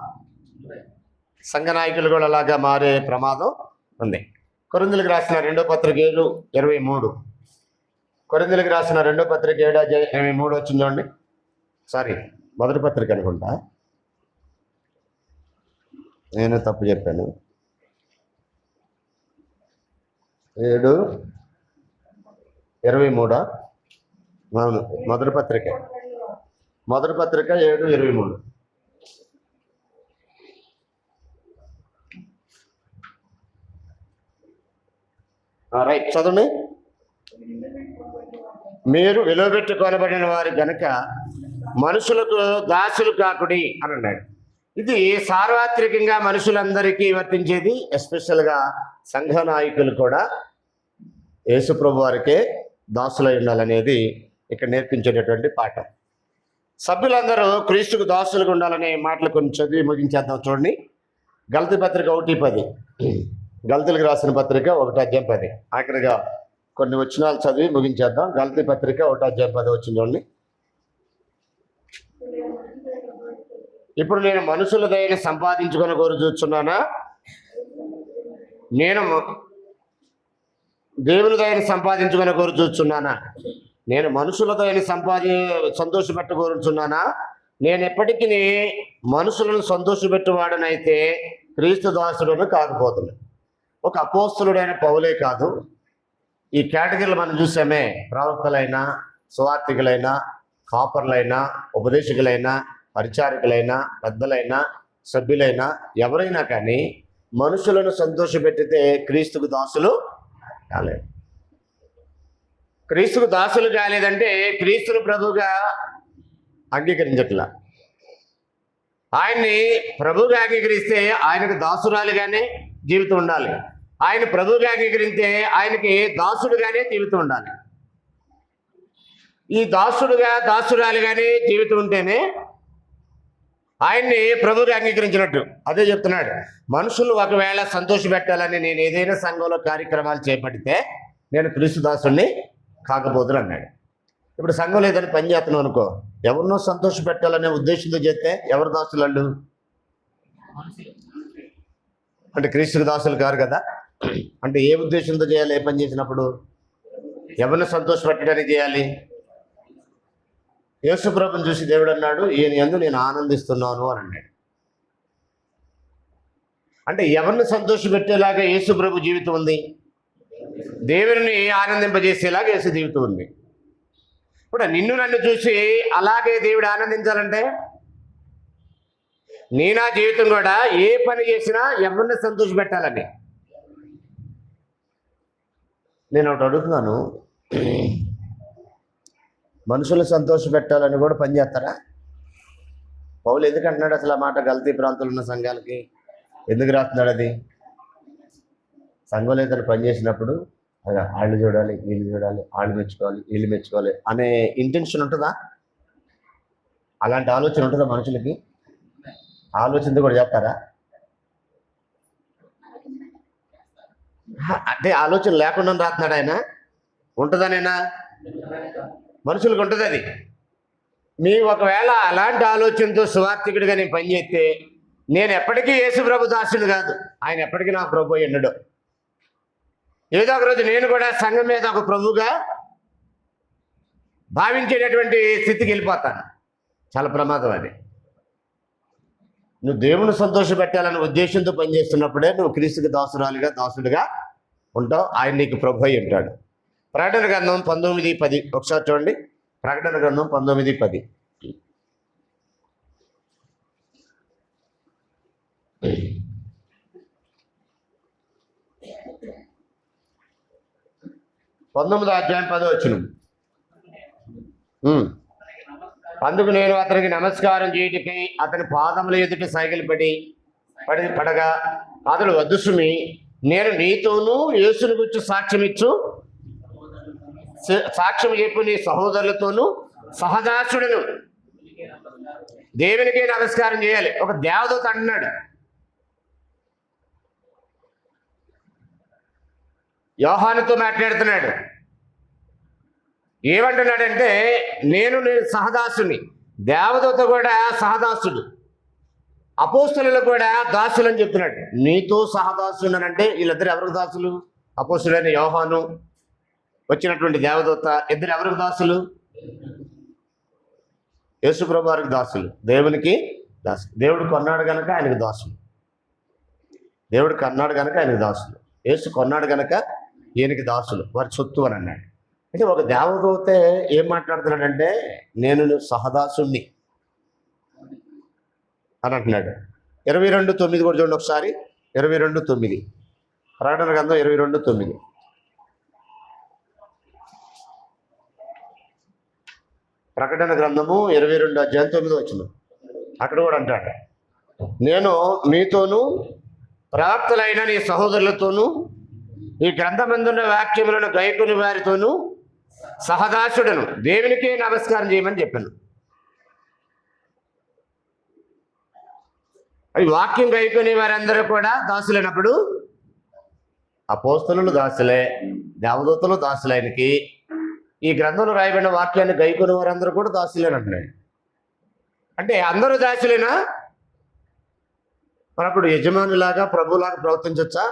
సంఘ నాయకులు కూడా అలాగా మారే ప్రమాదం ఉంది. కొరింథీయులకు రాసిన 2వ పత్రిక 7:23. కొరింథీయులకు రాసిన 2వ పత్రిక 7:23 వచ్చింది చూడండి. సారీ, మొదటి పత్రిక అనుకుంటా, నేను తప్పు చెప్పాను. 7:23. అవును, మొదటి పత్రిక 7:23. రైట్, చదవండి. మీరు విలువబెట్టి కొనబడిన వారు గనక మనుషులకు దాసులు కాకుడి అని అన్నాడు. ఇది సార్వత్రికంగా మనుషులందరికీ వర్తించేది. ఎస్పెషల్గా సంఘ నాయకులు కూడా యేసుప్రభు వారికే దాసులై ఉండాలనేది ఇక్కడ నేర్పించేటటువంటి పాఠం. సభ్యులందరూ క్రీస్తుకు దాసులుగా ఉండాలనే మాటలు కొన్ని చదివి ముగించేద్దాం. చూడండి, గలతీ పత్రిక 1:10. గలతీలకు రాసిన పత్రిక 1:10. ఆఖరిగా కొన్ని వచనాలు చదివి ముగించేద్దాం. గలతీ పత్రిక 1:10 వచ్చింది చూడండి. ఇప్పుడు నేను మనుషుల దయని సంపాదించుకొని కోరు చూస్తున్నానా, నేను దేవుని దయని సంపాదించుకొని కోరు చూస్తున్నానా? నేను మనుషుల దయని సంతోషపెట్ట కోరుచున్నానా? నేను ఎప్పటికీ మనుషులను సంతోషపెట్టువాడనైతే క్రీస్తు దాసులను కాకపోతున్నాను. ఒక అపోస్తలుడైన పౌలే కాదు, ఈ కేటగిరీలు మనం చూసామే, ప్రవక్తలైనా, సువార్థికులైనా, కాపర్లైనా, ఉపదేశకులైనా, పరిచారకులైనా, పెద్దలైనా, సభ్యులైనా, ఎవరైనా కానీ మనుషులను సంతోషపెట్టితే క్రీస్తుకు దాసులు కాలేదు. క్రీస్తుకు దాసులు కాలేదంటే క్రీస్తును ప్రభువుగా అంగీకరించట్లా. ఆయన్ని ప్రభువుగా అంగీకరిస్తే ఆయనకు దాసురాలుగానే జీవితం ఉండాలి. ఆయన ప్రభువుగా అంగీకరిస్తే ఆయనకి దాసుడుగానే జీవితం ఉండాలి. ఈ దాసురాలుగానే జీవితం ఉంటేనే ఆయన్ని ప్రభువుగా అంగీకరించినట్టు. అదే చెప్తున్నాడు, మనుషులు ఒకవేళ సంతోష పెట్టాలని నేను ఏదైనా సంఘంలో కార్యక్రమాలు చేపడితే నేను క్రీస్తు దాసుడిని కాకపోదును అన్నాడు. ఇప్పుడు సంఘంలో ఏదైనా పని చేస్తున్నావు అనుకో, ఎవరినో సంతోష పెట్టాలనే ఉద్దేశంతో చేస్తే ఎవరు దాసులు అల్లు అంటే క్రీస్తుకు దాసులు కారు కదా. అంటే ఏ ఉద్దేశంతో చేయాలి? ఏ పని చేసినప్పుడు ఎవరిని సంతోషపెట్టడానికి చేయాలి? యేసుప్రభుని చూసి దేవుడు అన్నాడు, ఈయన యందు నేను ఆనందిస్తున్నాను అని అన్నాడు. అంటే ఎవరిని సంతోషపెట్టేలాగా యేసుప్రభు జీవితం ఉంది, దేవుని ఆనందింపజేసేలాగా యేసు జీవితం ఉంది. ఇప్పుడు నిన్ను నన్ను చూసి అలాగే దేవుడు ఆనందించాలంటే నా జీవితం కూడా ఏ పని చేసినా ఎవరిని సంతోషపెట్టాలని. నేను ఒకటి అడుగుతున్నాను, మనుషులు సంతోష పెట్టాలని కూడా పని చేస్తారా? పౌలు ఎందుకు అంటున్నాడు అసలు ఆ మాట? గలతీ ప్రాంతంలో ఉన్న సంఘాలకి ఎందుకు రాస్తున్నాడు? అది సంఘంలో ఏదైనా పని చేసినప్పుడు వాళ్ళు చూడాలి, వీళ్ళు చూడాలి, వాళ్ళు మెచ్చుకోవాలి, వీళ్ళు మెచ్చుకోవాలి అనే ఇంటెన్షన్ ఉంటుందా? అలాంటి ఆలోచన ఉంటుందా మనుషులకి? ఆలోచనతో కూడా చేస్తారా? అంటే ఆలోచన లేకుండా రాస్తున్నాడు ఆయన. ఉంటుందనేనా? మనుషులకు ఉంటుంది అది. ఒకవేళ అలాంటి ఆలోచనతో సువార్థికుడిగా నేను పనిచేస్తే నేను ఎప్పటికీ యేసు ప్రభు దాసుడు కాదు, ఆయన ఎప్పటికీ నా ప్రభు ఎన్నడు. ఏదో ఒక రోజు నేను కూడా సంఘం మీద ఒక ప్రభుగా భావించేటటువంటి స్థితికి వెళ్ళిపోతాను. చాలా ప్రమాదం అది. నువ్వు దేవుని సంతోషపెట్టాలనే ఉద్దేశంతో పనిచేస్తున్నప్పుడే నువ్వు క్రీస్తుకి దాసుడుగా ఉంటావు. ఆయన నీకు ప్రభు అయి ఉంటాడు. ప్రకటన గ్రంథం 19:10 ఒకసారి చూడండి. ప్రకటన గ్రంథం 19:10. అధ్యాయం 10 వచనం. అందుకు నేను అతనికి నమస్కారం చేయుటకై అతని పాదముల ఎదుట సైకిల్ పడగా అతడు వద్దు సుమి, నేను నీతోనూ యేసుని గురించి సాక్ష్యం చెప్పు నీ సహోదరులతోనూ సహదాసుడును దేవునికే నమస్కారం చేయాలి. ఒక దేవదూత అంటున్నాడు. యోహానుతో మాట్లాడుతున్నాడు. ఏమంటున్నాడంటే నేను సహదాసుని, దేవదూత కూడా సహదాసుడు, అపోస్తులు కూడా దాసులు అని చెప్తున్నాడు. నీతో సహదాసుడు అని అంటే వీళ్ళిద్దరు ఎవరికి దాసులు? అపోస్తులైన యోహాను, వచ్చినటువంటి దేవదూత, ఇద్దరు ఎవరికి దాసులు? యేసుప్రభు వారికి దాసులు, దేవునికి దాసులు. దేవుడు కొన్నాడు కనుక ఆయనకు దాసులు, దేవుడు కన్నాడు కనుక ఆయనకు దాసులు, యేసు కొన్నాడు కనుక ఈయనకి దాసులు, వారి సొత్తు అని అన్నాడు. అంటే ఒక దేవదూతే ఏం మాట్లాడుతున్నాడంటే నేను సహదాసుణ్ణి అని అంటున్నాడు. 22:9 కూడా చూడండి ఒకసారి. 22:9 ప్రకటన గ్రంథం 22:9. ప్రకటన గ్రంథము 22:9 అక్కడ కూడా అంటాడు, నేను మీతోనూ ప్రవక్తలైన నీ సహోదరులతోనూ ఈ గ్రంథమందున్న వాక్యములను గైకొని వారితోనూ సహదాసుడను దేవునికే నమస్కారం చేయమని చెప్పాను. ఈ వాక్యం గైకొని వారందరూ కూడా దాసులైనప్పుడు అపోస్తలులు దాసులే, దేవదూతలు దాసులైనకి, ఈ గ్రంథంలో రాయబడిన వాక్యాన్ని గైకొని వారందరూ కూడా దాసులేనంటున్నాడు. అంటే అందరూ దాసులేనా? మరి అప్పుడు యజమానులాగా ప్రభులాగా ప్రవర్తించవచ్చా?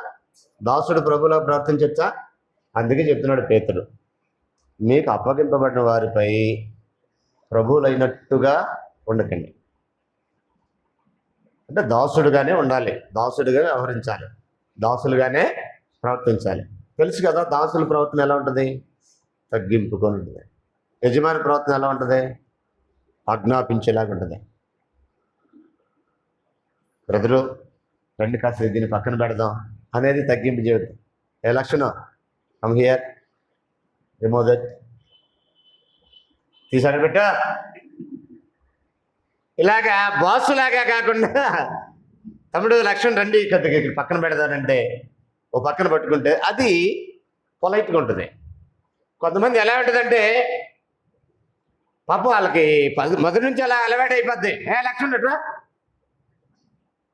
దాసుడు ప్రభులాగా ప్రవర్తించవచ్చా? అందుకే చెప్తున్నాడు పేతుడు, మీకు అప్పగింపబడిన వారిపై ప్రభువులైనట్టుగా ఉండకండి. అంటే దాసుడుగానే ఉండాలి, దాసుడుగా వ్యవహరించాలి, దాసులుగానే ప్రవర్తించాలి. తెలుసు కదా దాసుల ప్రవర్తన ఎలా ఉంటుంది? తగ్గింపుకొని ఉంటుంది. యజమాని ప్రవర్తన ఎలా ఉంటుంది? ఆజ్ఞాపించేలాగా ఉంటుంది. బ్రదరు రండి కాస్త దీన్ని పక్కన పెడదాం అనేది తగ్గింపు జీవితం. ఏ లక్షణం? కమ్ హియర్, రిమూవ్ దట్, తీసాడు పెట్ట. ఇలాగా బాసులాగా కాకుండా తమ్ముడు లక్షణం రండి కొద్దిగా ఇక్కడ పక్కన పెడదానంటే ఓ పక్కన పట్టుకుంటే అది పొలైట్గా ఉంటుంది. కొంతమంది ఎలా ఉంటుందంటే పాపం వాళ్ళకి మొదటి నుంచి అలా అలవాటు అయిపోద్ది. లక్షణం ఎట్లా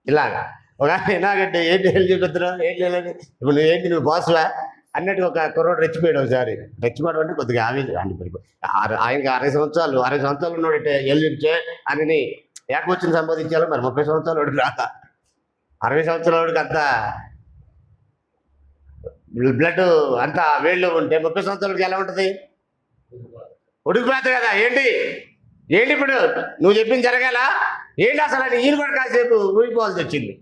ఇలాగా ఒక ఎలాగంటే ఏంటి హెల్ప్ చూపిద్దురా, ఏంటి లేదు ఇప్పుడు నువ్వు బాసువా అన్నట్టు ఒక కుర్రోడు రెచ్చిపోయాడు. ఒకసారి రెచ్చిపోవడం అంటే కొద్దిగా ఆయనకి 60 సంవత్సరాలు ఉన్నాడంటే ఎల్లించే అని ఏకవచ్చిన సంపాదించాలో మరి 30 సంవత్సరాలు వాడికి రాక 60 సంవత్సరాలకి అంతా బ్లడ్ అంతా వేళ్ళు ఉంటే 30 సంవత్సరాలకి ఎలా ఉంటుంది? ఉడికిపోతుంది కదా. ఏంటి ఇప్పుడు నువ్వు చెప్పింది జరగాల ఏంటి అసలు అని ఈయన కూడా కాసేపు ఊగిపోవాల్సి వచ్చింది.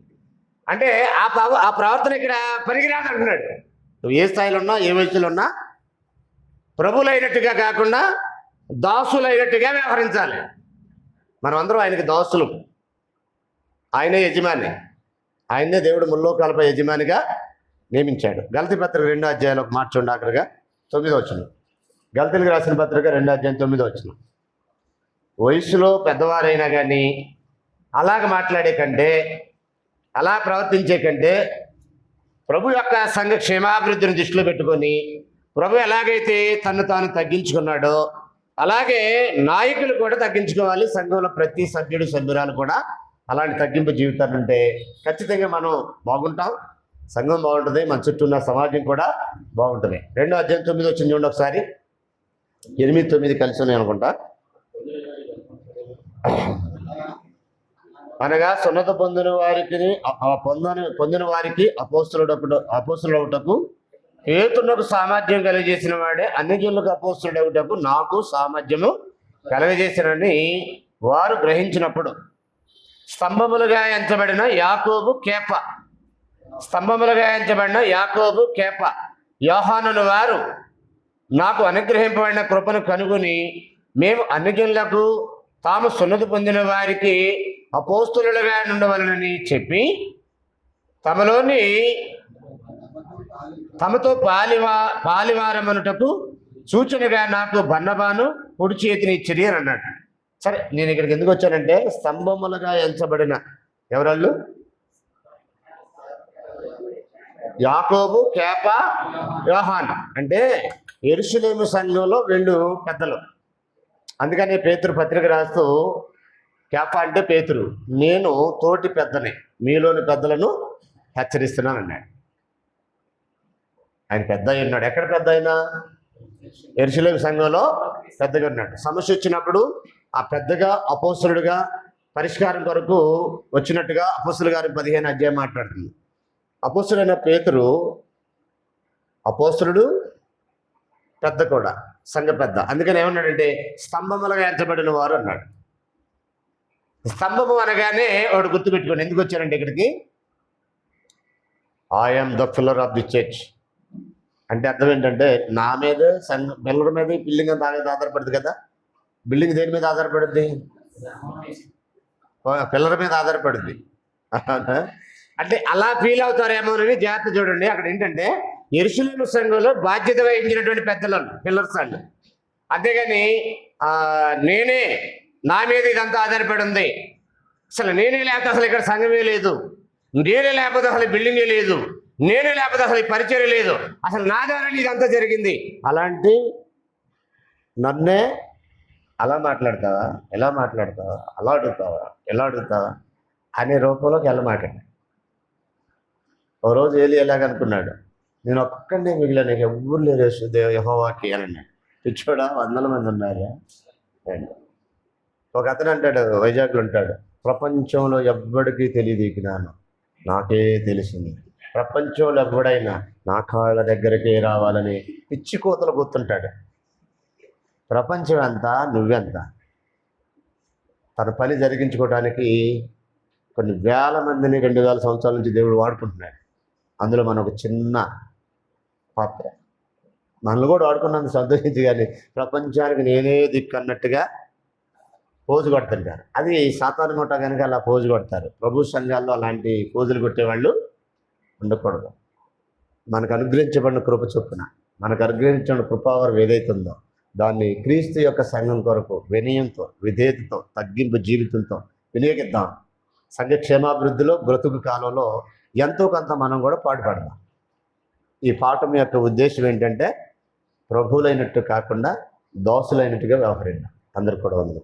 అంటే ఆ ప్రవర్తన ఇక్కడ పనికిరాదు అంటున్నాడు. నువ్వు ఏ స్థాయిలో ఉన్నా, ఏ వయసులో ఉన్నా ప్రభులైనట్టుగా కాకుండా దాసులైనట్టుగా వ్యవహరించాలి. మనం అందరం ఆయనకి దాసులు, ఆయనే యజమాని, ఆయనే దేవుడు ముల్లోకాలపై యజమానిగా నియమించాడు. గలతీ పత్రిక 2వ అధ్యాయంలో ఒక మాట చూడండి, ఆఖరిగా 9వ వచనం. గలతీలకు రాసిన పత్రిక 2వ అధ్యాయం 9వ వచనం. వయసులో పెద్దవారైనా కానీ అలాగ మాట్లాడే కంటే, అలా ప్రవర్తించే కంటే ప్రభు యొక్క సంఘ క్షేమాభివృద్ధిని దృష్టిలో పెట్టుకొని ప్రభు ఎలాగైతే తను తాను తగ్గించుకున్నాడో అలాగే నాయకులు కూడా తగ్గించుకోవాలి. సంఘంలో ప్రతి సభ్యురాలు కూడా అలాంటి తగ్గింపు జీవితాలు ఉంటే ఖచ్చితంగా మనం బాగుంటాం, సంఘం బాగుంటుంది, మన చుట్టూ ఉన్న సమాజం కూడా బాగుంటుంది. 2వ అధ్యాయం 9 వచ్చింది చూడండి ఒకసారి. 8, 9 కలిసి ఉన్నాయి అనుకుంటా. అనగా సున్నత పొందిన వారికి అపోస్తులుడవుటకు హేతునకు సామర్థ్యం కలిగజేసిన వాడే అన్ని జనులకు అపోస్తులుడవుటకు నాకు సామర్థ్యము కలగజేసినని వారు గ్రహించినప్పుడు స్తంభములుగా ఎంచబడిన యాకోబు కేప యోహానును వారు నాకు అనుగ్రహింపబడిన కృపను కనుగొని మేము అన్ని జనులకు తాము సున్నతి పొందిన వారికి అపోస్తులుగా ఉండవలనని చెప్పి తమతో పాలివారమనుటకు సూచనగా నాకు బర్నబాను కుడి చేతిని ఇచ్చిరి అని అన్నాడు. సరే, నేను ఇక్కడికి ఎందుకు వచ్చానంటే స్తంభములుగా ఎంచబడిన ఎవరాళ్ళు? యాకోబు, కేప, యోహాన్. అంటే యెరూషలేము సంఘంలో 2 పెద్దలు. అందుకని పేతురు పత్రిక రాస్తూ కేప అంటే పేతురు, నేను తోటి పెద్దని, మీలోని పెద్దలను హెచ్చరిస్తున్నాను అన్నాడు. ఆయన పెద్ద ఉన్నాడు. ఎక్కడ పెద్ద అయినా? యెరూషలేము సంఘంలో పెద్దగా ఉన్నాడు. సమస్య వచ్చినప్పుడు ఆ పెద్దగా అపోస్తలుడుగా పరిష్కారం కొరకు వచ్చినట్టుగా అపోస్తలుల గారి 15 అధ్యాయం మాట్లాడుతుంది. అపోస్తలుడైన పేతురు అపోస్తలుడు, పెద్ద కూడా, సంఘ పెద్ద. అందుకని ఏమన్నాడంటే స్తంభములుగా ఎంచబడిన వారు అన్నాడు. స్తంభము అనగానే వాడు గుర్తుపెట్టుకోండి, ఎందుకు వచ్చారంటే ఇక్కడికి, I'm the pillar of the church అంటే అర్థం ఏంటంటే నా మీదే పిల్లర్ మీద బిల్డింగ్ అంతా ఆధారపడుతుంది కదా. బిల్డింగ్ దేని మీద ఆధారపడుద్ది? పిల్లర్ మీద ఆధారపడుద్ది. అంటే అలా ఫీల్ అవుతారేమోనని జాగ్రత్త చూడండి. అక్కడ ఏంటంటే యెరూషలేము సంఘంలో బాధ్యత వహించినటువంటి పెద్దలు పిల్లర్స్ అండి. అంతేగాని నేనే, నా మీద ఇదంతా ఆధారపడి ఉంది, అసలు నేనే లేకపోతే అసలు ఇక్కడ సంఘమే లేదు, నేనే లేకపోతే అసలు బిల్డింగే లేదు, నేనే లేకపోతే అసలు ఈ పరిచయం లేదు, అసలు నా ద్వారానే ఇదంతా జరిగింది, అలాంటి నన్నే అలా మాట్లాడతావా, ఎలా మాట్లాడతావా, అలా అడుగుతావా, ఎలా అడుగుతావా అనే రూపంలోకి వెళ్ళమాకండి. ఓ రోజు ఏలి ఎలాగనుకున్నాడు, నేను ఒక్కడే మిగిలిన నీకు ఎవ్వరు లేరు యెహోవాకి అని అన్నాడు. పిచ్చోడా, 100 మంది ఉన్నారు. ఒక అతను అంటాడు, వైజాగ్లో ఉంటాడు, ప్రపంచంలో ఎవ్వడికి తెలియదు ఈ జ్ఞానం, నాకే తెలిసింది. ప్రపంచంలో ఎవ్వడైనా నా కాళ్ళ దగ్గరికి రావాలని పిచ్చి కోతలు గుర్తుంటాడు. ప్రపంచం ఎంత, నువ్వెంత? తన పని జరిగించుకోవడానికి కొన్ని వేల మందిని 2000 సంవత్సరాల నుంచి దేవుడు వాడుకుంటున్నాడు. అందులో మనం ఒక చిన్న పాత్ర. మనల్ని కూడా వాడుకున్నందుకు సంతోషించి, కానీ ప్రపంచానికి నేనే దిక్కు అన్నట్టుగా పోజు కొడుతుంటారు. అది సాతాను మూట కనుక అలా పోజు కొడతారు. ప్రభు సంఘాల్లో అలాంటి పోజులు కొట్టేవాళ్ళు ఉండకూడదు. మనకు అనుగ్రహించబడిన కృప చొప్పున, మనకు అనుగ్రహించిన కృపావరం ఏదైతుందో దాన్ని క్రీస్తు యొక్క సంఘం కొరకు వినయంతో, విధేయతతో, తగ్గింపు జీవితంతో వినియోగిద్దాం. సంఘ క్షేమాభివృద్ధిలో, బ్రతుకు కాలంలో ఎంతో కొంత మనం కూడా పాటుపడదాం. ఈ పాఠం యొక్క ఉద్దేశం ఏంటంటే ప్రభువులైనట్టు కాకుండా దోసులైనట్టుగా వ్యవహరిద్దాం. అందరికి కూడా వందలు.